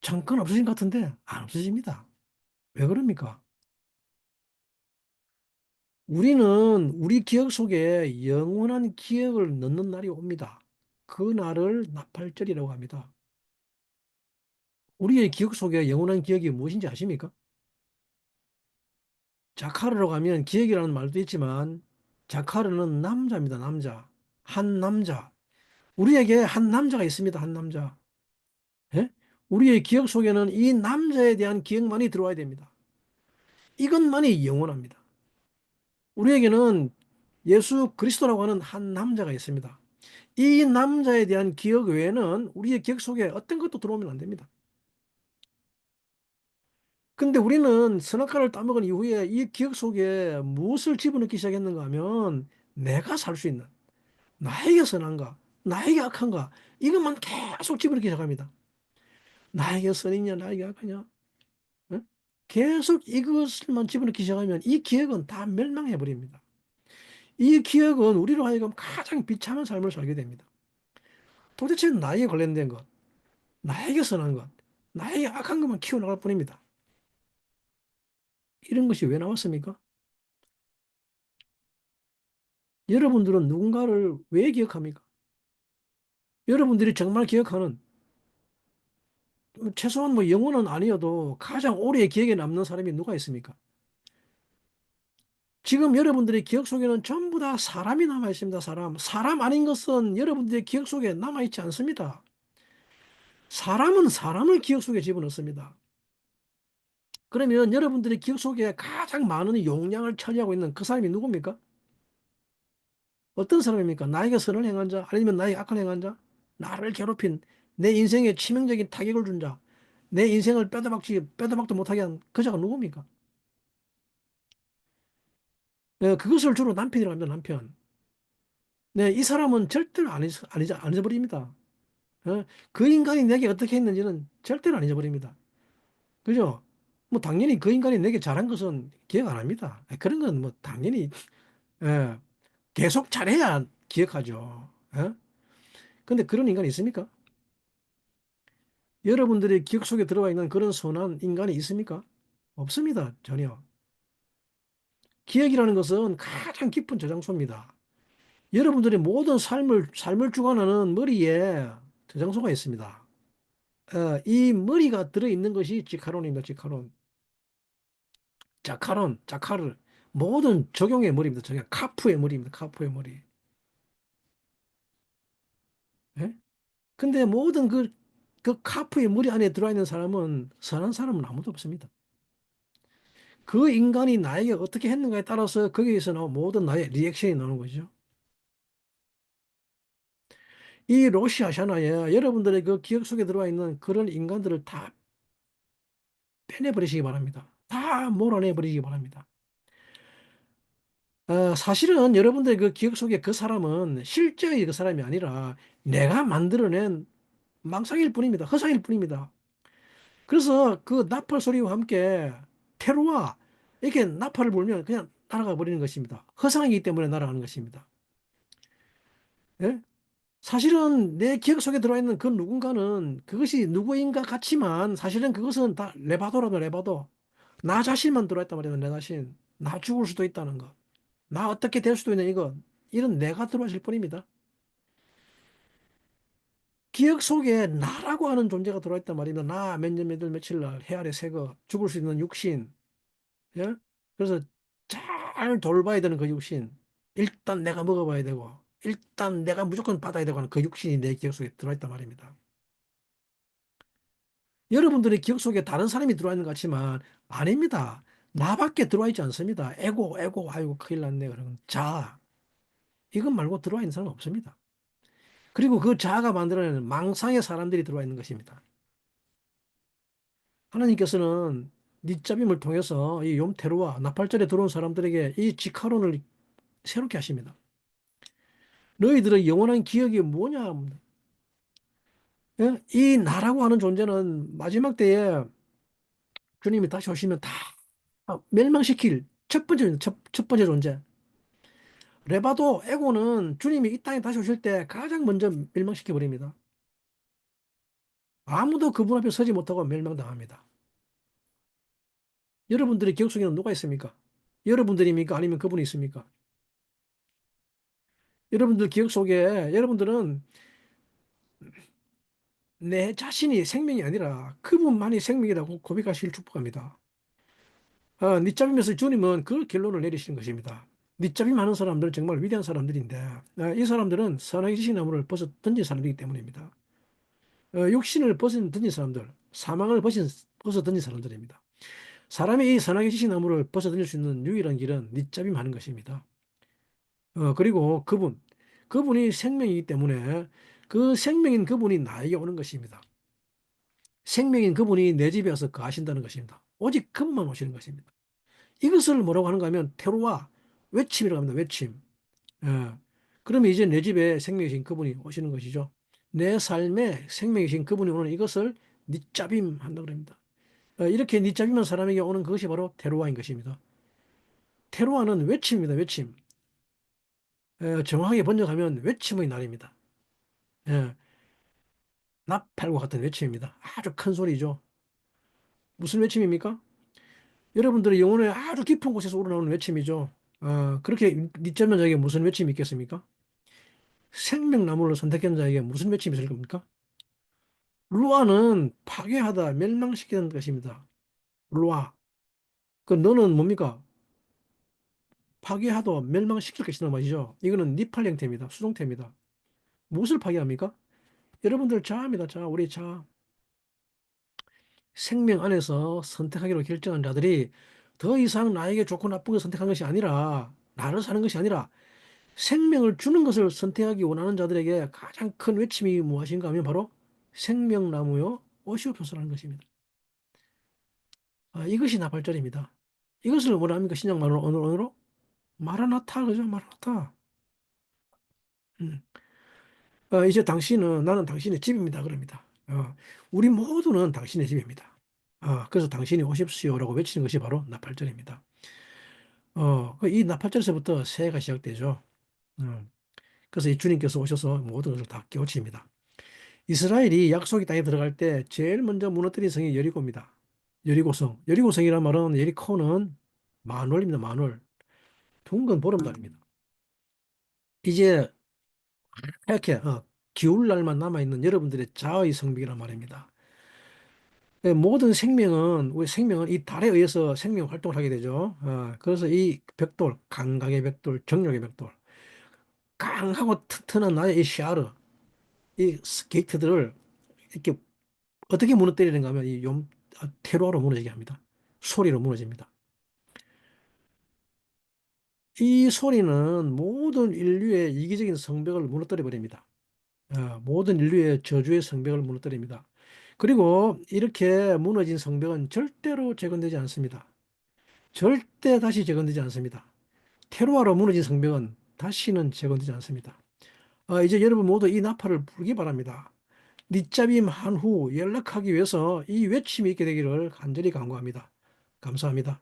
잠깐 없어진 것 같은데 안 없어집니다. 왜 그럽니까? 우리는 우리 기억 속에 영원한 기억을 넣는 날이 옵니다. 그 날을 나팔절이라고 합니다. 우리의 기억 속에 영원한 기억이 무엇인지 아십니까? 자카르로 가면 기억이라는 말도 있지만 자카르는 남자입니다. 남자. 한 남자. 우리에게 한 남자가 있습니다. 한 남자. 예? 우리의 기억 속에는 이 남자에 대한 기억만이 들어와야 됩니다. 이것만이 영원합니다. 우리에게는 예수 그리스도라고 하는 한 남자가 있습니다. 이 남자에 대한 기억 외에는 우리의 기억 속에 어떤 것도 들어오면 안 됩니다. 근데 우리는 선악과를 따먹은 이후에 이 기억 속에 무엇을 집어넣기 시작했는가 하면 내가 살 수 있는 나에게 선한가, 나에게 악한가 이것만 계속 집어넣기 시작합니다. 나에게 선이냐, 나에게 악하냐. 응? 계속 이것을만 집어넣기 시작하면 이 기억은 다 멸망해 버립니다. 이 기억은 우리로 하여금 가장 비참한 삶을 살게 됩니다. 도대체 나에게 관련된 것, 나에게 선한 것, 나에게 악한 것만 키워나갈 뿐입니다. 이런 것이 왜 나왔습니까? 여러분들은 누군가를 왜 기억합니까? 여러분들이 정말 기억하는, 최소한 뭐 영혼은 아니어도 가장 오래 기억에 남는 사람이 누가 있습니까? 지금 여러분들의 기억 속에는 전부 다 사람이 남아 있습니다. 사람. 사람 아닌 것은 여러분들의 기억 속에 남아 있지 않습니다. 사람은 사람을 기억 속에 집어넣습니다. 그러면 여러분들의 기억 속에 가장 많은 용량을 차지하고 있는 그 사람이 누굽니까? 어떤 사람입니까? 나에게 선을 행한 자, 아니면 나에게 악을 행한 자, 나를 괴롭힌, 내 인생에 치명적인 타격을 준 자, 내 인생을 빼도 박도 못하게 한 그 자가 누굽니까? 그것을 주로 남편이라고 합니다, 남편. 네, 이 사람은 절대로 안 잊어버립니다. 그 인간이 내게 어떻게 했는지는 절대로 안 잊어버립니다. 그죠? 뭐, 당연히 그 인간이 내게 잘한 것은 기억 안 합니다. 그런 건 뭐, 당연히, 예, 계속 잘해야 기억하죠. 근데 그런 인간이 있습니까? 여러분들의 기억 속에 들어와 있는 그런 선한 인간이 있습니까? 없습니다. 전혀. 기억이라는 것은 가장 깊은 저장소입니다. 여러분들의 모든 삶을 주관하는 머리에 저장소가 있습니다. 이 머리가 들어있는 것이 지카론입니다. 지카론. 자카르. 모든 적용의 머리입니다. 적용. 카프의 머리입니다. 카프의 머리. 예? 근데 모든 그 카프의 머리 안에 들어와 있는 사람은 선한 사람은 아무도 없습니다. 그 인간이 나에게 어떻게 했는가에 따라서 거기에서 나온 모든 나의 리액션이 나오는 거죠. 이 로시 아샤나에 여러분들의 그 기억 속에 들어와 있는 그런 인간들을 다 빼내버리시기 바랍니다. 다 몰아내버리시기 바랍니다. 사실은 여러분들의 그 기억 속에 그 사람은 실제의 그 사람이 아니라 내가 만들어낸 망상일 뿐입니다. 허상일 뿐입니다. 그래서 그 나팔 소리와 함께 테러와 이렇게 나팔을 불면 그냥 날아가 버리는 것입니다. 허상이기 때문에 날아가는 것입니다. 예? 사실은 내 기억 속에 들어있는 그 누군가는 그것이 누구인가 같지만 사실은 그것은 다 레바도라도 레바도. 나 자신만 들어있단 말이야, 내 자신. 나 죽을 수도 있다는 것. 나 어떻게 될 수도 있는 이것. 이런 내가 들어있을 뿐입니다. 기억 속에 나라고 하는 존재가 들어있단 말입니다. 나 몇 년, 몇 월, 며칠 날, 해 아래 새거, 죽을 수 있는 육신. 예? 그래서 잘 돌봐야 되는 그 육신. 일단 내가 먹어봐야 되고, 일단 내가 무조건 받아야 되고 하는 그 육신이 내 기억 속에 들어있단 말입니다. 여러분들의 기억 속에 다른 사람이 들어와 있는 것 같지만 아닙니다. 나밖에 들어와 있지 않습니다. 에고, 아이고, 큰일 났네. 그러면 이것 말고 들어와 있는 사람은 없습니다. 그리고 그 자아가 만들어내는 망상의 사람들이 들어와 있는 것입니다. 하나님께서는 니짜빔을 통해서 이 욤테루와 나팔절에 들어온 사람들에게 이 지카론을 새롭게 하십니다. 너희들의 영원한 기억이 뭐냐? 예? 이 나라고 하는 존재는 마지막 때에 주님이 다시 오시면 다 멸망시킬 첫 번째 존재. 레바도 에고는 주님이 이 땅에 다시 오실 때 가장 먼저 멸망시켜 버립니다. 아무도 그분 앞에 서지 못하고 멸망당합니다. 여러분들의 기억 속에는 누가 있습니까? 여러분들입니까? 아니면 그분이 있습니까? 여러분들 기억 속에 여러분들은 내 자신이 생명이 아니라 그분만이 생명이라고 고백하시길 축복합니다. 니짝임에서 주님은 그 결론을 내리시는 것입니다. 니짝임 하는 사람들은 정말 위대한 사람들인데 이 사람들은 선악의 지식 나무를 벗어 던진 사람이기 때문입니다. 육신을 던진 사람들, 사망을 벗어 던진 사람들입니다. 사람이 이 선악의 지식 나무를 벗어 던질 수 있는 유일한 길은 니짝임 하는 것입니다. 그리고 그분이 생명이기 때문에 그 생명인 그분이 나에게 오는 것입니다. 생명인 그분이 내 집에 와서 거하신다는 것입니다. 오직 그분만 오시는 것입니다. 이것을 뭐라고 하는가 하면 테루아, 외침이라고 합니다. 외침. 예. 그러면 이제 내 집에 생명이신 그분이 오시는 것이죠. 내 삶에 생명이신 그분이 오는 이것을 니짜빔 한다고 합니다. 이렇게 니짜빔한 사람에게 오는 그것이 바로 테루아인 것입니다. 테루아는 외침입니다. 외침. 정확하게 번역하면 외침의 날입니다. 예. 나팔과 같은 외침입니다. 아주 큰 소리죠. 무슨 외침입니까? 여러분들의 영혼의 아주 깊은 곳에서 우러나오는 외침이죠. 그렇게 니쩌면 자에게 무슨 외침이 있겠습니까? 생명나무를 선택한 자에게 무슨 외침이 있을 겁니까? 루아는 파괴하다, 멸망시키는 것입니다. 루아. 그 너는 뭡니까? 파괴하다, 멸망시킬 것이란 말이죠. 이거는 니팔 형태입니다. 수동태입니다. 무엇을 파괴합니까? 여러분들 자입니다. 자, 우리 자. 생명 안에서 선택하기로 결정한 자들이 더 이상 나에게 좋고 나쁜 걸 선택한 것이 아니라, 나를 사는 것이 아니라 생명을 주는 것을 선택하기 원하는 자들에게 가장 큰 외침이 무엇인가 하면 바로 생명나무요 오시옵소서라는 것입니다. 이것이 나팔절입니다. 이것을 뭐라 합니까? 신약 말로 언어로 마라나타 그죠? 마라나타. 음. 이제 당신은 나는 당신의 집입니다. 그럽니다. 우리 모두는 당신의 집입니다. 그래서 당신이 오십시오라고 외치는 것이 바로 나팔절입니다. 이 나팔절에서부터 새해가 시작되죠. 그래서 이 주님께서 오셔서 모든 것을 다 깨우칩니다. 이스라엘이 약속의 땅에 들어갈 때 제일 먼저 무너뜨린 성이 여리고입니다. 여리고성. 여리고성이란 말은 여리코는 만월입니다. 만월. 둥근 보름달입니다. 이제 이렇게 기울 날만 남아있는 여러분들의 자의 성벽이란 말입니다. 모든 생명은 우리 생명은 이 달에 의해서 생명 활동을 하게 되죠. 그래서 이 벽돌, 강강의 벽돌, 정력의 벽돌, 강하고 튼튼한 나의 이 샤르, 이 게이트들을 이렇게 어떻게 무너뜨리는가 하면 테루아로 무너지게 합니다. 소리로 무너집니다. 이 소리는 모든 인류의 이기적인 성벽을 무너뜨려 버립니다. 모든 인류의 저주의 성벽을 무너뜨립니다. 그리고 이렇게 무너진 성벽은 절대로 재건되지 않습니다. 절대 다시 재건되지 않습니다. 테루아로 무너진 성벽은 다시는 재건되지 않습니다. 이제 여러분 모두 이 나팔을 불기 바랍니다. 니짜빔 한 후 연락하기 위해서 이 외침이 있게 되기를 간절히 간구합니다. 감사합니다.